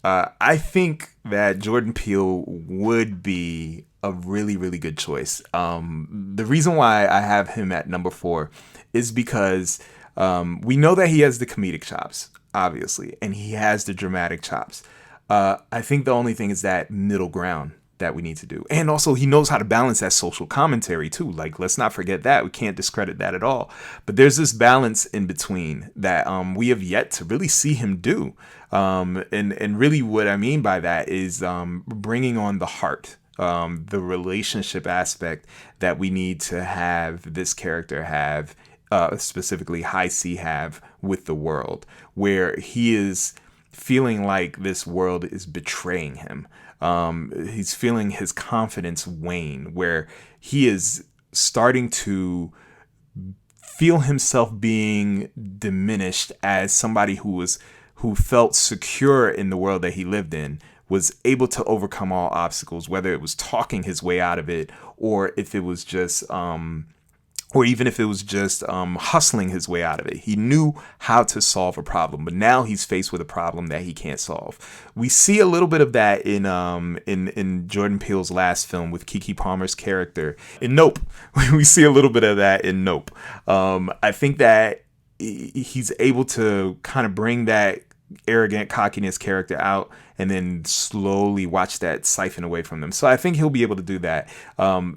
I think that Jordan Peele would be a really, really good choice. The reason why I have him at number 4 is because we know that he has the comedic chops, obviously, and he has the dramatic chops. I think the only thing is that middle ground that we need to do. And also he knows how to balance that social commentary too. Like, let's not forget that. We can't discredit that at all. But there's this balance in between that we have yet to really see him do. And really what I mean by that is bringing on the heart, the relationship aspect that we need to have this character have, specifically High C have with the world, where he is feeling like this world is betraying him. He's feeling his confidence wane, where he is starting to feel himself being diminished as somebody who felt secure in the world that he lived in, was able to overcome all obstacles, whether it was talking his way out of it, or if it was just hustling his way out of it. He knew how to solve a problem, but now he's faced with a problem that he can't solve. We see a little bit of that in Jordan Peele's last film with Keke Palmer's character in Nope. We see a little bit of that in Nope. I think that he's able to kind of bring that arrogant cockiness character out and then slowly watch that siphon away from them. So I think he'll be able to do that.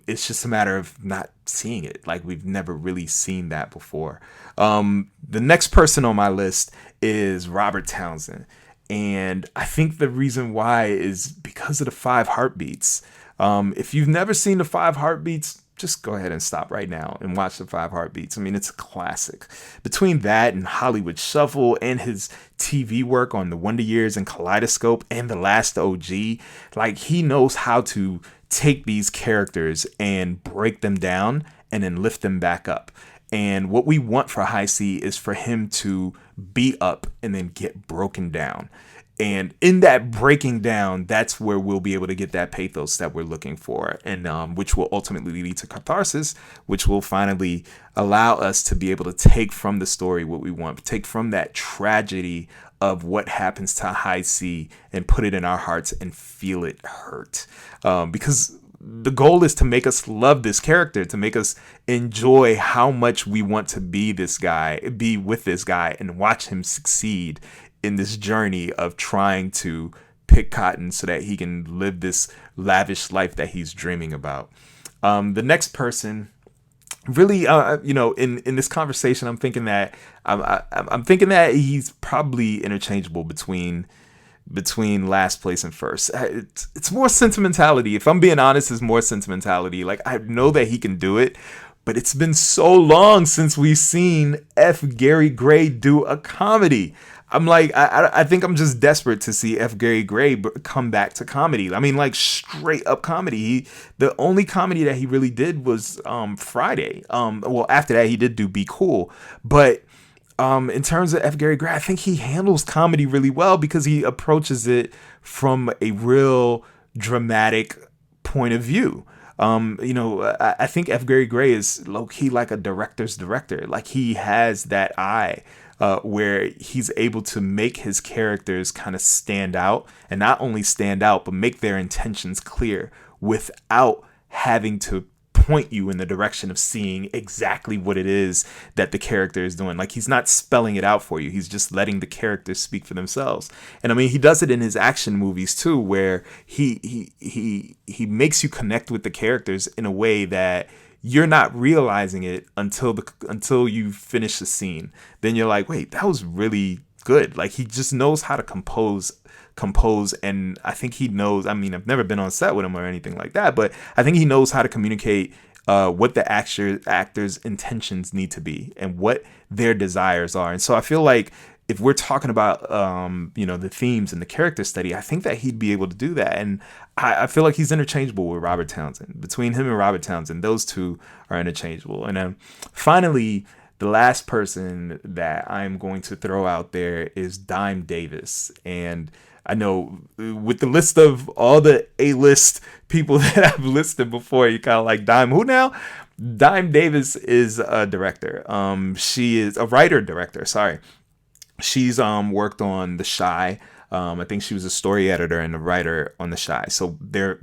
It's just a matter of not seeing it. Like, we've never really seen that before. The next person on my list is Robert Townsend. And I think the reason why is because of the 5 heartbeats. If you've never seen the 5 heartbeats, just go ahead and stop right now and watch The Five Heartbeats. I mean, it's a classic. Between that and Hollywood Shuffle and his TV work on The Wonder Years and Kaleidoscope and The Last OG, like, he knows how to take these characters and break them down and then lift them back up. And what we want for High C is for him to be up and then get broken down. And in that breaking down, that's where we'll be able to get that pathos that we're looking for, and which will ultimately lead to catharsis, which will finally allow us to be able to take from the story what we want, take from that tragedy of what happens to High C and put it in our hearts and feel it hurt. Because the goal is to make us love this character, to make us enjoy how much we want to be with this guy and watch him succeed in this journey of trying to pick cotton so that he can live this lavish life that he's dreaming about. The next person, really, in this conversation, I'm thinking that he's probably interchangeable between last place and first. It's more sentimentality. If I'm being honest, it's more sentimentality. Like, I know that he can do it, but it's been so long since we've seen F. Gary Gray do a comedy. I'm like, I think I'm just desperate to see F. Gary Gray come back to comedy. I mean, like, straight up comedy. The only comedy that he really did was Friday. Well, after that, he did do Be Cool. But in terms of F. Gary Gray, I think he handles comedy really well because he approaches it from a real dramatic point of view. I think F. Gary Gray is low-key like a director's director. Like, he has that eye where he's able to make his characters kind of stand out, and not only stand out, but make their intentions clear without having to point you in the direction of seeing exactly what it is that the character is doing. Like, he's not spelling it out for you. He's just letting the characters speak for themselves. And I mean, he does it in his action movies too, where he makes you connect with the characters in a way that you're not realizing it until you finish the scene. Then you're like, wait, that was really good. Like, he just knows how to compose, and I think he knows, I mean, I've never been on set with him or anything like that, but I think he knows how to communicate what the actors' intentions need to be and what their desires are. And so I feel like if we're talking about the themes and the character study, I think that he'd be able to do that. And I feel like he's interchangeable with Robert Townsend. Between him and Robert Townsend, those two are interchangeable. And finally, the last person that I'm going to throw out there is Dime Davis. And I know with the list of all the A-list people that I've listed before, you kind of like, Dime who now? Dime Davis is a director. She is a writer-director, sorry. She's worked on The Chi. I think she was a story editor and a writer on The Chi. So there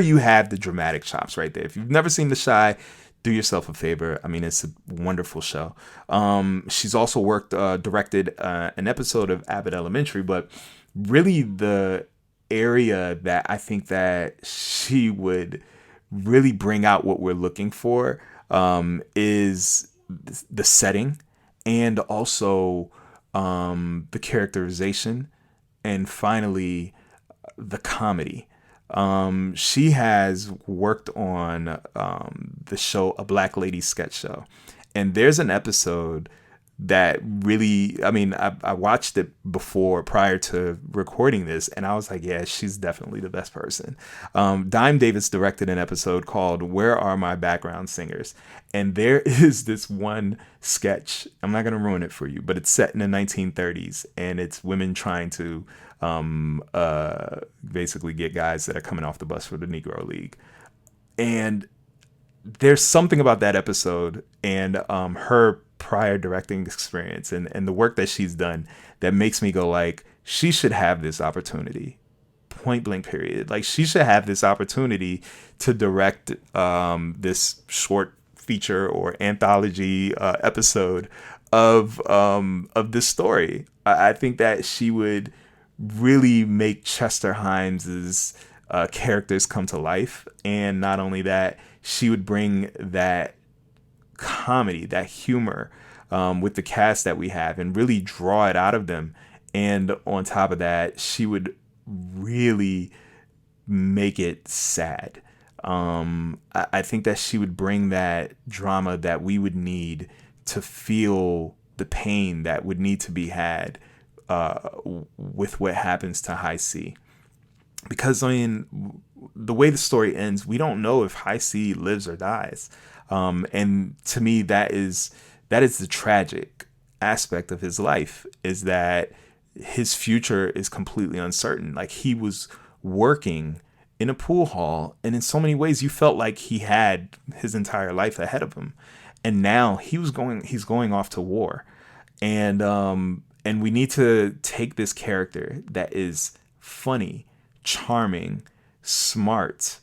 you have the dramatic chops right there. If you've never seen The Chi, do yourself a favor. I mean, it's a wonderful show. She's also directed an episode of Abbott Elementary, but really the area that I think that she would really bring out what we're looking for is the setting, and also the characterization, and finally the comedy. She has worked on the show A Black Lady Sketch Show, and there's an episode that really, I mean, I watched it prior to recording this, and I was like, yeah, she's definitely the best person. Dime Davis directed an episode called Where Are My Background Singers? And there is this one sketch, I'm not going to ruin it for you, but it's set in the 1930s, and it's women trying to basically get guys that are coming off the bus for the Negro League. And there's something about that episode and her prior directing experience and the work that she's done that makes me go like, she should have this opportunity, point blank period. Like, she should have this opportunity to direct this short feature or anthology episode of this story. I think that she would really make Chester Himes's characters come to life, and not only that, she would bring that comedy, that humor with the cast that we have, and really draw it out of them. And on top of that, she would really make it sad. I think that she would bring that drama that we would need to feel the pain that would need to be had with what happens to High C. Because, I mean, the way the story ends, we don't know if High C lives or dies. And to me, that is the tragic aspect of his life, is that his future is completely uncertain. Like, he was working in a pool hall, and in so many ways you felt like he had his entire life ahead of him. And now he's going off to war. And we need to take this character that is funny, charming, smart,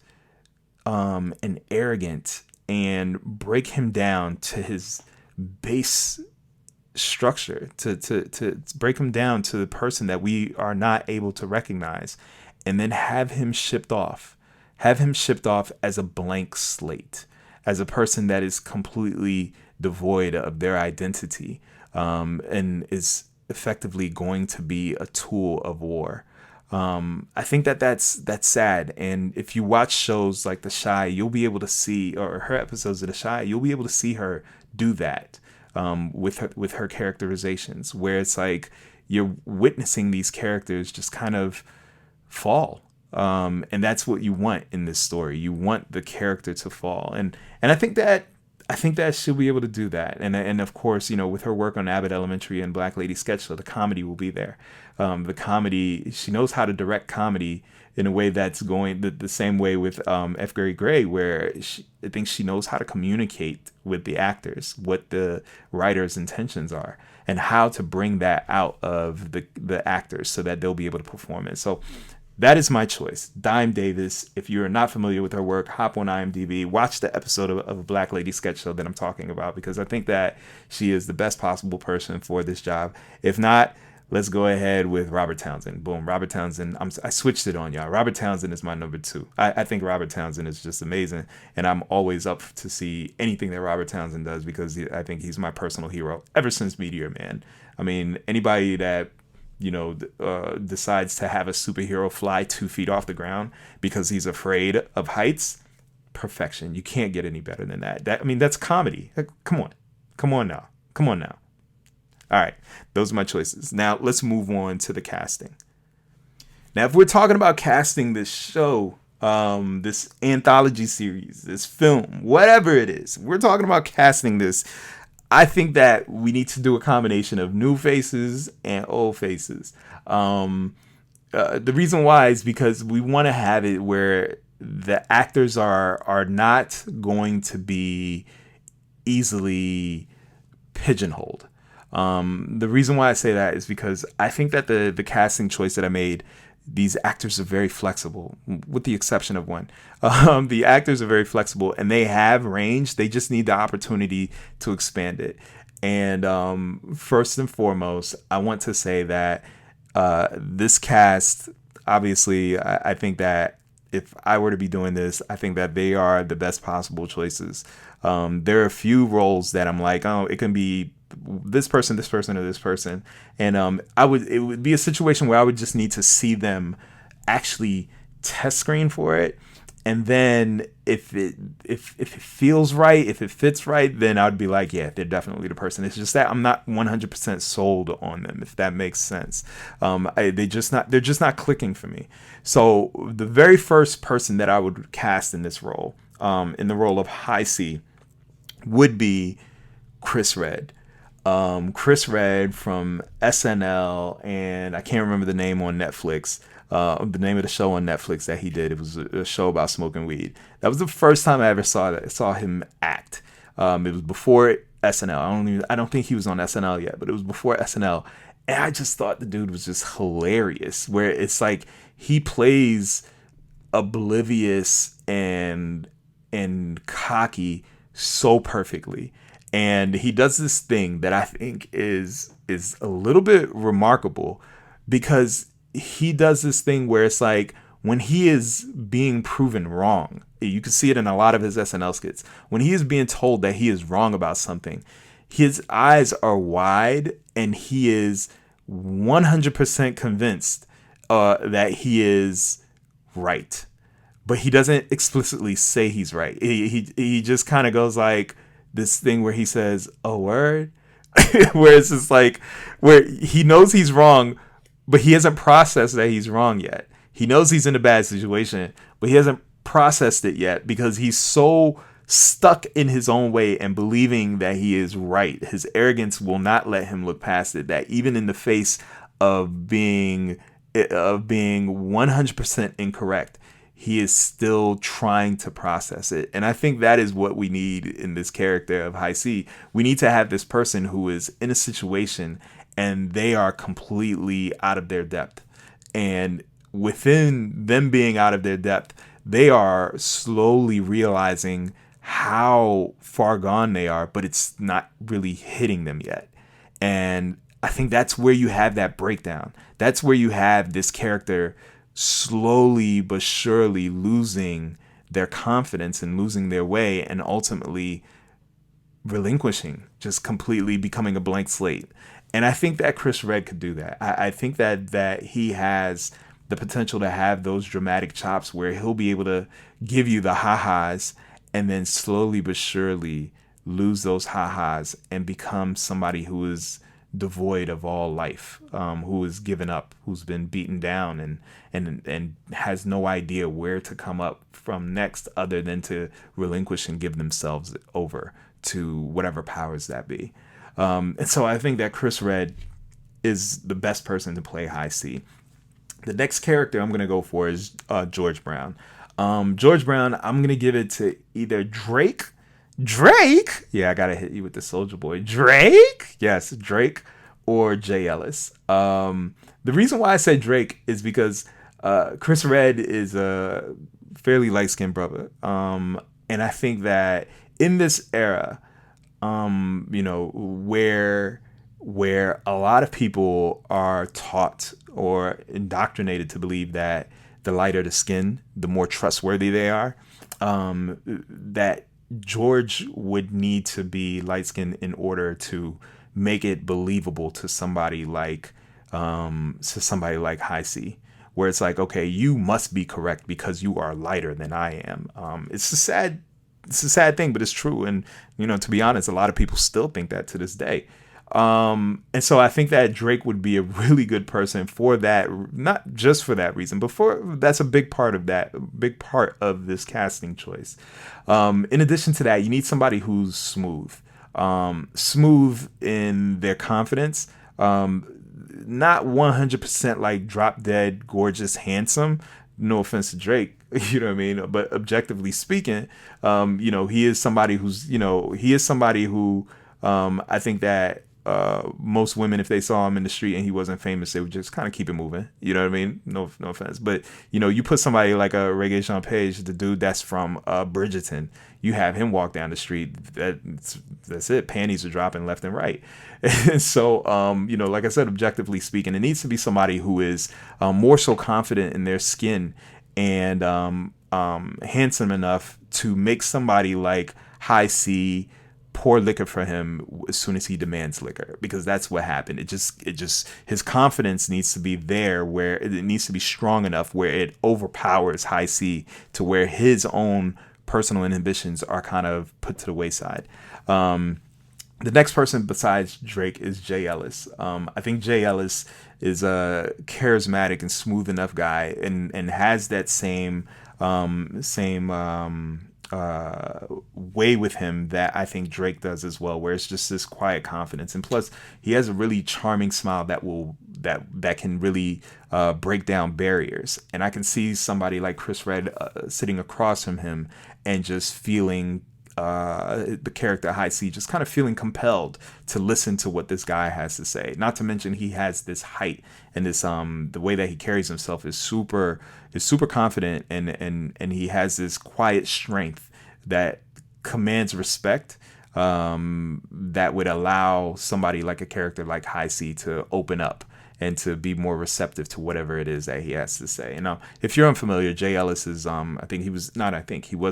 and arrogant, and break him down to his base structure, to break him down to the person that we are not able to recognize, and then have him shipped off as a blank slate, as a person that is completely devoid of their identity, and is effectively going to be a tool of war. I think that's sad. And if you watch shows like The Chi, you'll be able to see, or her episodes of The Chi, you'll be able to see her do that, with her characterizations, where it's like you're witnessing these characters just kind of fall. And that's what you want in this story. You want the character to fall. And I think that she'll be able to do that. And of course, with her work on Abbott Elementary and Black Lady Sketch Show, the comedy will be there. The comedy, she knows how to direct comedy in a way that's going the same way with F. Gary Gray, where I think she knows how to communicate with the actors what the writer's intentions are, and how to bring that out of the actors so that they'll be able to perform it. So that is my choice, Dime Davis. If you're not familiar with her work, hop on IMDb, watch the episode of Black Lady Sketch Show that I'm talking about, because I think that she is the best possible person for this job. If not, let's go ahead with Robert Townsend. Boom, Robert Townsend. I switched it on y'all. Robert Townsend is my number 2. I think Robert Townsend is just amazing, and I'm always up to see anything that Robert Townsend does, because I think he's my personal hero ever since Meteor Man. I mean, anybody that decides to have a superhero fly 2 feet off the ground because he's afraid of heights, perfection. You can't get any better than that. That's comedy. Come on now. All right, those are my choices. Now let's move on to the casting. Now, if we're talking about casting this show, this anthology series, this film, whatever it is, we're talking about casting this, I think that we need to do a combination of new faces and old faces. The reason why is because we want to have it where the actors are not going to be easily pigeonholed. The reason why I say that is because I think that the casting choice that I made, these actors are very flexible, with the exception of one. The actors are very flexible, and they have range. They just need the opportunity to expand it. And first and foremost, I want to say that this cast, obviously, I think that if I were to be doing this, I think that they are the best possible choices. There are a few roles that I'm like, oh, it can be this person, or this person. And it would be a situation where I would just need to see them actually test screen for it. And then if it feels right, if it fits right, then I'd be like, yeah, they're definitely the person. It's just that I'm not 100% sold on them, if that makes sense. They're just not clicking for me. So the very first person that I would cast in this role, in the role of High C, would be Chris Redd. Chris Redd from SNL, and I can't remember the name on Netflix. The name of the show on Netflix that he did. It was a show about smoking weed. That was the first time I ever saw him act. It was before SNL. I don't think he was on SNL yet, but it was before SNL. And I just thought the dude was just hilarious. Where it's like he plays oblivious and cocky so perfectly. And he does this thing that I think is a little bit remarkable, because he does this thing where it's like when he is being proven wrong, you can see it in a lot of his SNL skits. When he is being told that he is wrong about something, his eyes are wide and he is 100% convinced that he is right. but he doesn't explicitly say he's right. He just kind of goes like this thing where he says, "Oh, word," where it's just like where he knows he's wrong, but he hasn't processed that he's wrong yet. He knows he's in a bad situation, but he hasn't processed it yet because he's so stuck in his own way and believing that he is right. His arrogance will not let him look past it. That even in the face of being 100% incorrect, he is still trying to process it. And I think that is what we need in this character of High C. We need to have this person who is in a situation and they are completely out of their depth. And within them being out of their depth, they are slowly realizing how far gone they are, but it's not really hitting them yet. And I think that's where you have that breakdown. That's where you have this character slowly but surely losing their confidence and losing their way and ultimately relinquishing, just completely becoming a blank slate. And I think that Chris Redd could do that. I think that he has the potential to have those dramatic chops where he'll be able to give you the ha-has and then slowly but surely lose those ha-has and become somebody who is devoid of all life, who is given up, who's been beaten down and has no idea where to come up from next other than to relinquish and give themselves over to whatever powers that be. And so I think that Chris Redd is the best person to play High C. The next character I'm going to go for is George Brown. George Brown, I'm going to give it to either Drake. Yeah, I got to hit you with the Soulja Boy. Drake? Yes, Drake or Jay Ellis. The reason why I said Drake is because Chris Redd is a fairly light-skinned brother. And I think that in this era, where a lot of people are taught or indoctrinated to believe that the lighter the skin, the more trustworthy they are, that George would need to be light-skinned in order to make it believable to somebody like High C, where it's like, okay, you must be correct because you are lighter than I am. It's a sad thing, but it's true. And, to be honest, a lot of people still think that to this day. And so I think that Drake would be a really good person for that, not just for that reason, but that's a big part of this casting choice. In addition to that, you need somebody who's smooth in their confidence, not 100% like drop dead, gorgeous, handsome. No offense to Drake, you know what I mean? But objectively speaking, he is somebody who, I think that most women, if they saw him in the street and he wasn't famous, they would just kind of keep it moving. You know what I mean? No offense. But, you put somebody like a Reggae Jean Page, the dude that's from Bridgerton, you have him walk down the street. That's it. Panties are dropping left and right. And so, like I said, objectively speaking, it needs to be somebody who is more so confident in their skin and handsome enough to make somebody like High C pour liquor for him as soon as he demands liquor, because that's what happened. It just his confidence needs to be there, where it needs to be strong enough where it overpowers High C to where his own personal inhibitions are kind of put to the wayside. The next person besides Drake is Jay Ellis. I think Jay Ellis is a charismatic and smooth enough guy and has that same way with him that I think Drake does as well, where it's just this quiet confidence, and plus he has a really charming smile that can really break down barriers. And I can see somebody like Chris Redd sitting across from him and just feeling the character High C just kind of feeling compelled to listen to what this guy has to say. Not to mention he has this height and this the way that he carries himself is super confident, and he has this quiet strength that commands respect, that would allow somebody like a character like High C to open up and to be more receptive to whatever it is that he has to say. And now, if you're unfamiliar, Jay Ellis is, he was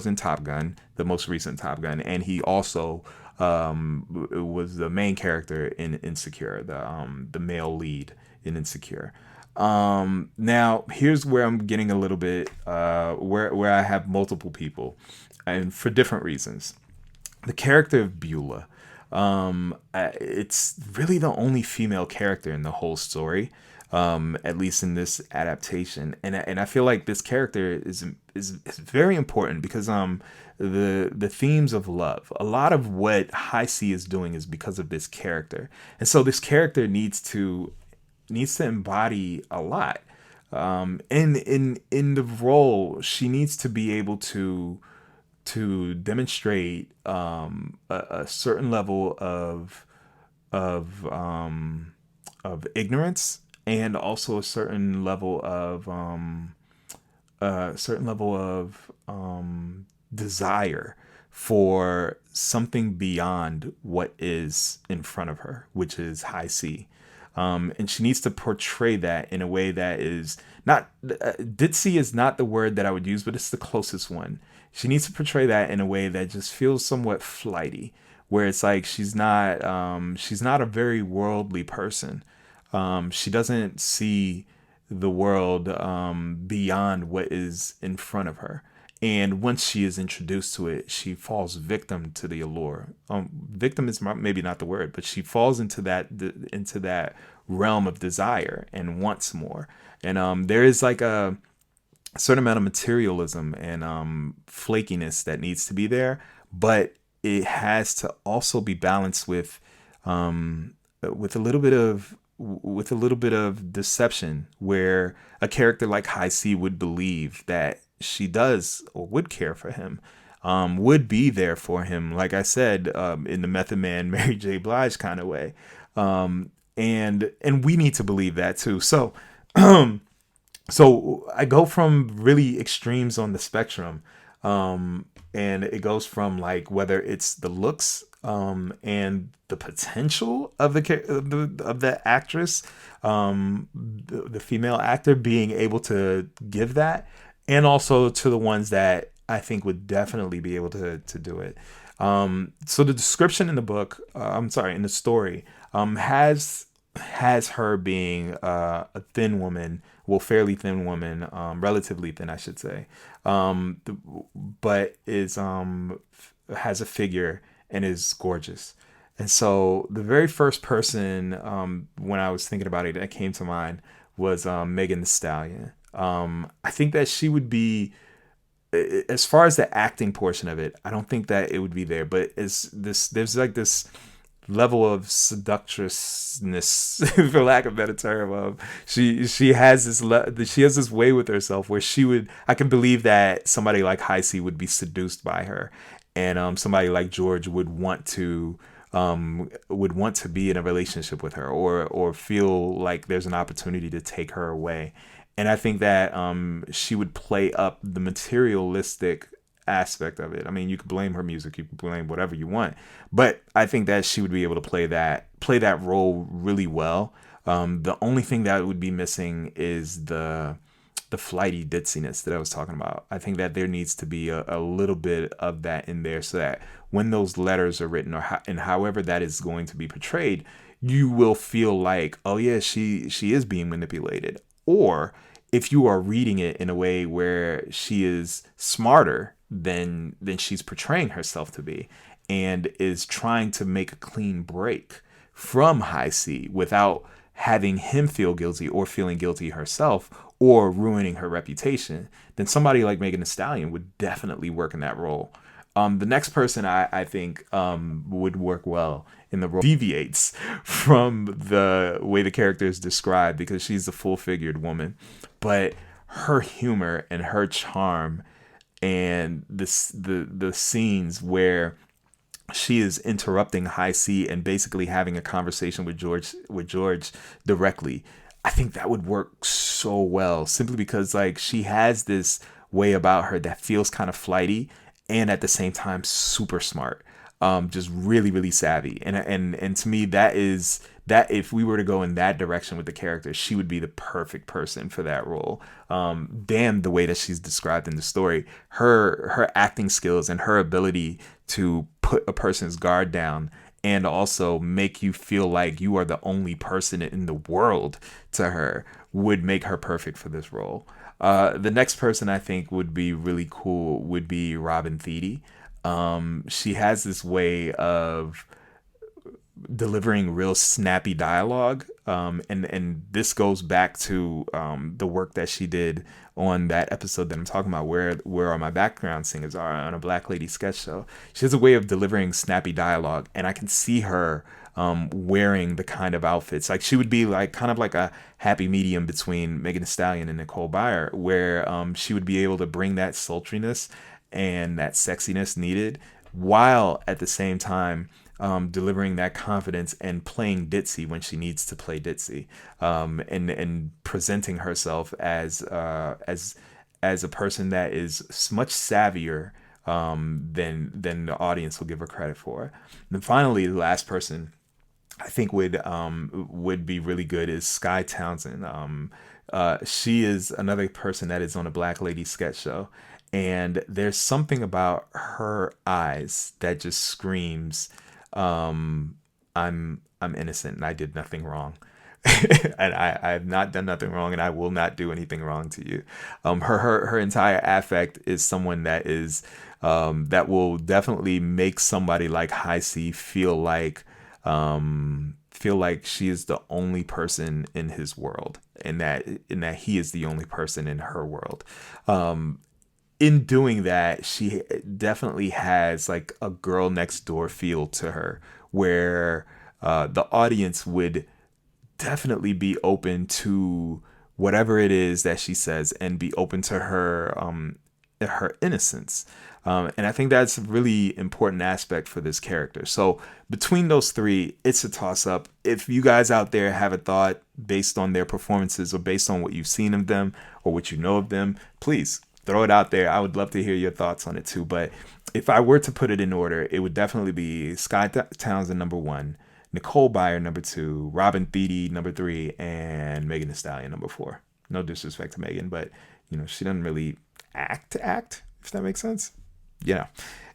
in Top Gun, the most recent Top Gun, and he also was the main character in Insecure, the male lead in Insecure. Now here's where I'm getting a little bit where I have multiple people, and for different reasons. The character of Beulah, it's really the only female character in the whole story, at least in this adaptation, and I feel like this character is very important because the themes of love, a lot of what High C is doing is because of this character, and so this character needs to embody a lot. In the role, she needs to be able to demonstrate a certain level of ignorance, and also a certain level of desire for something beyond what is in front of her, which is High C. And she needs to portray that in a way that is not ditzy is not the word that I would use, but it's the closest one. She needs to portray that in a way that just feels somewhat flighty, where it's like she's not a very worldly person. She doesn't see the world beyond what is in front of her. And once she is introduced to it, she falls victim to the allure. Victim is maybe not the word, but she falls into that realm of desire and wants more. And there is like a certain amount of materialism and flakiness that needs to be there, but it has to also be balanced with a little bit of deception, where a character like High C would believe that she does or would care for him, would be there for him, like I said, in the Method Man, Mary J. Blige kind of way, and we need to believe that too. So, so I go from really extremes on the spectrum, and it goes from like whether it's the looks and the potential of the actress, the female actor being able to give that, and also to the ones that I think would definitely be able to do it. So the description in the book, in the story, has her being a thin woman, well, fairly thin woman, relatively thin, I should say, but has a figure and is gorgeous. And so the very first person, when I was thinking about it, that came to mind was Megan Thee Stallion. I think that she would be, as far as the acting portion of it, I don't think that it would be there, but there's like this level of seductressness, for lack of a better term, of she has this way with herself where I can believe that somebody like High C would be seduced by her, and somebody like George would want to be in a relationship with her, or feel like there's an opportunity to take her away. And I think that she would play up the materialistic aspect of it. I mean, you could blame her music, you could blame whatever you want, but I think that she would be able to play that role really well. The only thing that would be missing is the flighty ditziness that I was talking about. I think that there needs to be a little bit of that in there, so that when those letters are written, and however that is going to be portrayed, you will feel like, oh yeah, she is being manipulated. Or if you are reading it in a way where she is smarter than she's portraying herself to be, and is trying to make a clean break from High C without having him feel guilty or feeling guilty herself or ruining her reputation, then somebody like Megan Thee Stallion would definitely work in that role. The next person I think would work well in the role deviates from the way the character is described, because she's a full-figured woman, but her humor and her charm, and the scenes where she is interrupting High C and basically having a conversation with George directly, I think that would work so well, simply because like she has this way about her that feels kind of flighty, and at the same time super smart, just really, really savvy. And to me, that if we were to go in that direction with the character, she would be the perfect person for that role. Damn, the way that she's described in the story, her acting skills and her ability to put a person's guard down and also make you feel like you are the only person in the world to her would make her perfect for this role. The next person I think would be really cool would be Robin Thede. She has this way of delivering real snappy dialogue, and this goes back to the work that she did on that episode that I'm talking about, where are my background singers are, on a Black Lady sketch show. She has a way of delivering snappy dialogue, and I can see her wearing the kind of outfits. Like, she would be like kind of like a happy medium between Megan Thee Stallion and Nicole Byer, where she would be able to bring that sultriness and that sexiness needed, while at the same time delivering that confidence and playing ditzy when she needs to play ditzy, and presenting herself as a person that is much savvier than the audience will give her credit for. And then finally, the last person I think would be really good is Sky Townsend. She is another person that is on a Black Lady sketch show, and there's something about her eyes that just screams, I'm innocent and I did nothing wrong. And I have not done nothing wrong, and I will not do anything wrong to you. Her entire affect is someone that is that will definitely make somebody like High C feel like she is the only person in his world, and that he is the only person in her world. In doing that, she definitely has like a girl next door feel to her, where the audience would definitely be open to whatever it is that she says, and be open to her innocence. And I think that's a really important aspect for this character. So between those three, it's a toss up. If you guys out there have a thought based on their performances, or based on what you've seen of them or what you know of them, please throw it out there. I would love to hear your thoughts on it too. But if I were to put it in order, it would definitely be Sky Townsend number 1, Nicole Byer number 2, Robin Thede number 3, and Megan Thee Stallion number 4. No disrespect to Megan, but she doesn't really act, if that makes sense.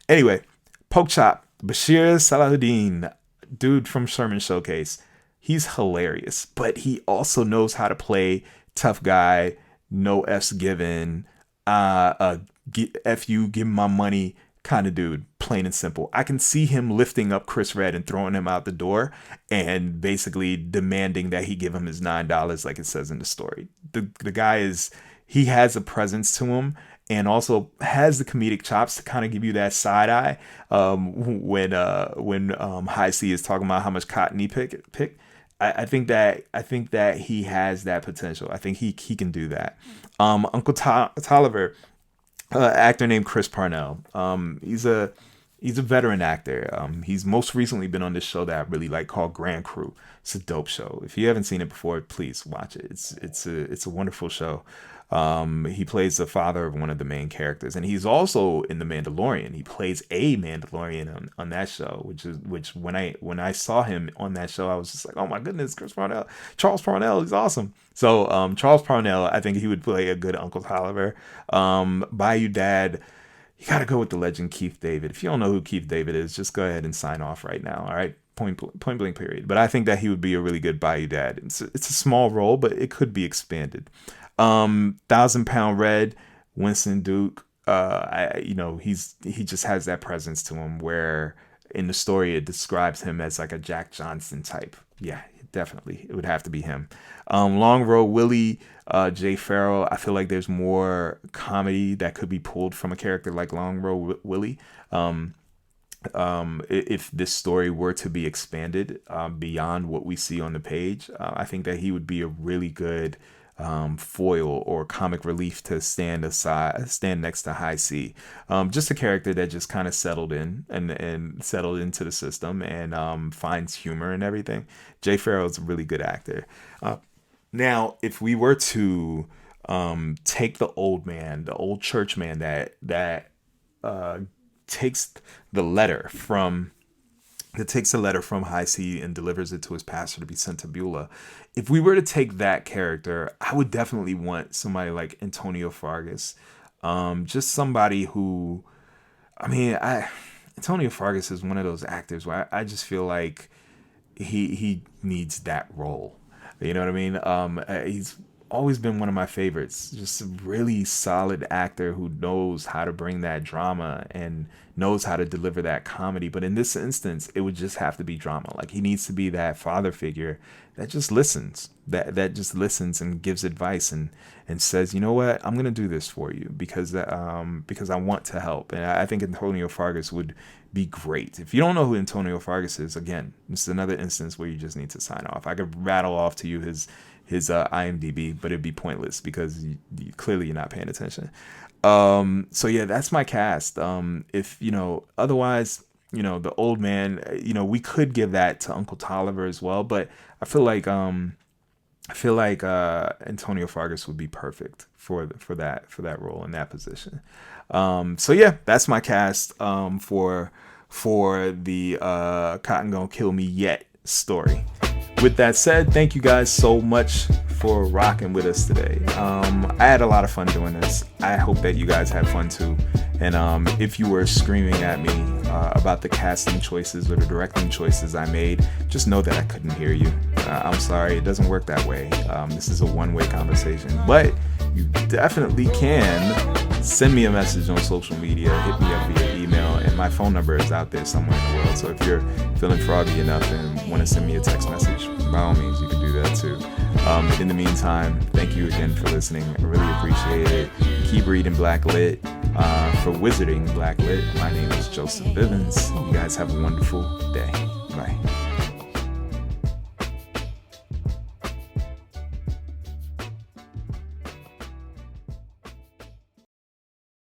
Anyway, Poke Chop, Bashir Salahuddin, dude from Sherman Showcase. He's hilarious, but he also knows how to play tough guy, no F's given, F you, give him my money kind of dude, plain and simple. I can see him lifting up Chris Red and throwing him out the door, and basically demanding that he give him his $9 like it says in the story. The guy he has a presence to him, and also has the comedic chops to kind of give you that side eye when High C is talking about how much cotton he picked. I think that he has that potential. I think he can do that. Uncle Tolliver, actor named Chris Parnell. He's a veteran actor. He's most recently been on this show that I really like called Grand Crew. It's a dope show. If you haven't seen it before, please watch it. It's a wonderful show. He plays the father of one of the main characters, and he's also in The Mandalorian. He plays a Mandalorian on that show, which when I saw him on that show, I was just like, oh my goodness, Charles Parnell, he's awesome. So Charles Parnell, I think he would play a good Uncle Tolliver. Bayou Dad, you gotta go with the legend Keith David. If you don't know who Keith David is, just go ahead and sign off right now. All right. Point blank period. But I think that he would be a really good Bayou Dad. It's a small role, but it could be expanded. 1,000-Pound Red, Winston Duke. He just has that presence to him, where in the story it describes him as like a Jack Johnson type. Yeah, definitely, it would have to be him. Long Road Willie, Jay Farrell. I feel like there's more comedy that could be pulled from a character like Long Road Willie. If this story were to be expanded beyond what we see on the page, I think that he would be a really good foil or comic relief to stand next to High C. Just a character that just kind of settled in and settled into the system, and finds humor and everything. Jay Farrell is a really good actor. Now, if we were to take the old church man that takes the letter from High C and delivers it to his pastor to be sent to Beulah. If we were to take that character, I would definitely want somebody like Antonio Fargas. Just somebody who, Antonio Fargas is one of those actors where I just feel like he needs that role. You know what I mean? He's always been one of my favorites. Just a really solid actor who knows how to bring that drama and knows how to deliver that comedy. But in this instance, it would just have to be drama. Like, he needs to be that father figure that just listens, that just listens and gives advice and says, you know what, I'm gonna do this for you because I want to help. And I think Antonio Fargas would be great. If you don't know who Antonio Fargas is, again, this is another instance where you just need to sign off. I could rattle off to you his IMDb, but it'd be pointless because clearly you're not paying attention. So yeah, that's my cast. If otherwise, the old man, we could give that to Uncle Tolliver as well, but I feel like Antonio Fargas would be perfect for that role in that position. So yeah, that's my cast for the Cotton Gonna Kill Me Yet story. With that said, thank you guys so much for rocking with us today. I had a lot of fun doing this. I hope that you guys had fun too. And if you were screaming at me about the casting choices or the directing choices I made, just know that I couldn't hear you. I'm sorry, it doesn't work that way. This is a one-way conversation. But you definitely can send me a message on social media, hit me up via email, and my phone number is out there somewhere in the world. So if you're feeling froggy enough and want to send me a text message, by all means, you can do that too. In the meantime, thank you again for listening. I really appreciate it. Keep reading Black Lit. For Wizarding Black Lit, my name is Joseph Vivens. You guys have a wonderful day. Bye.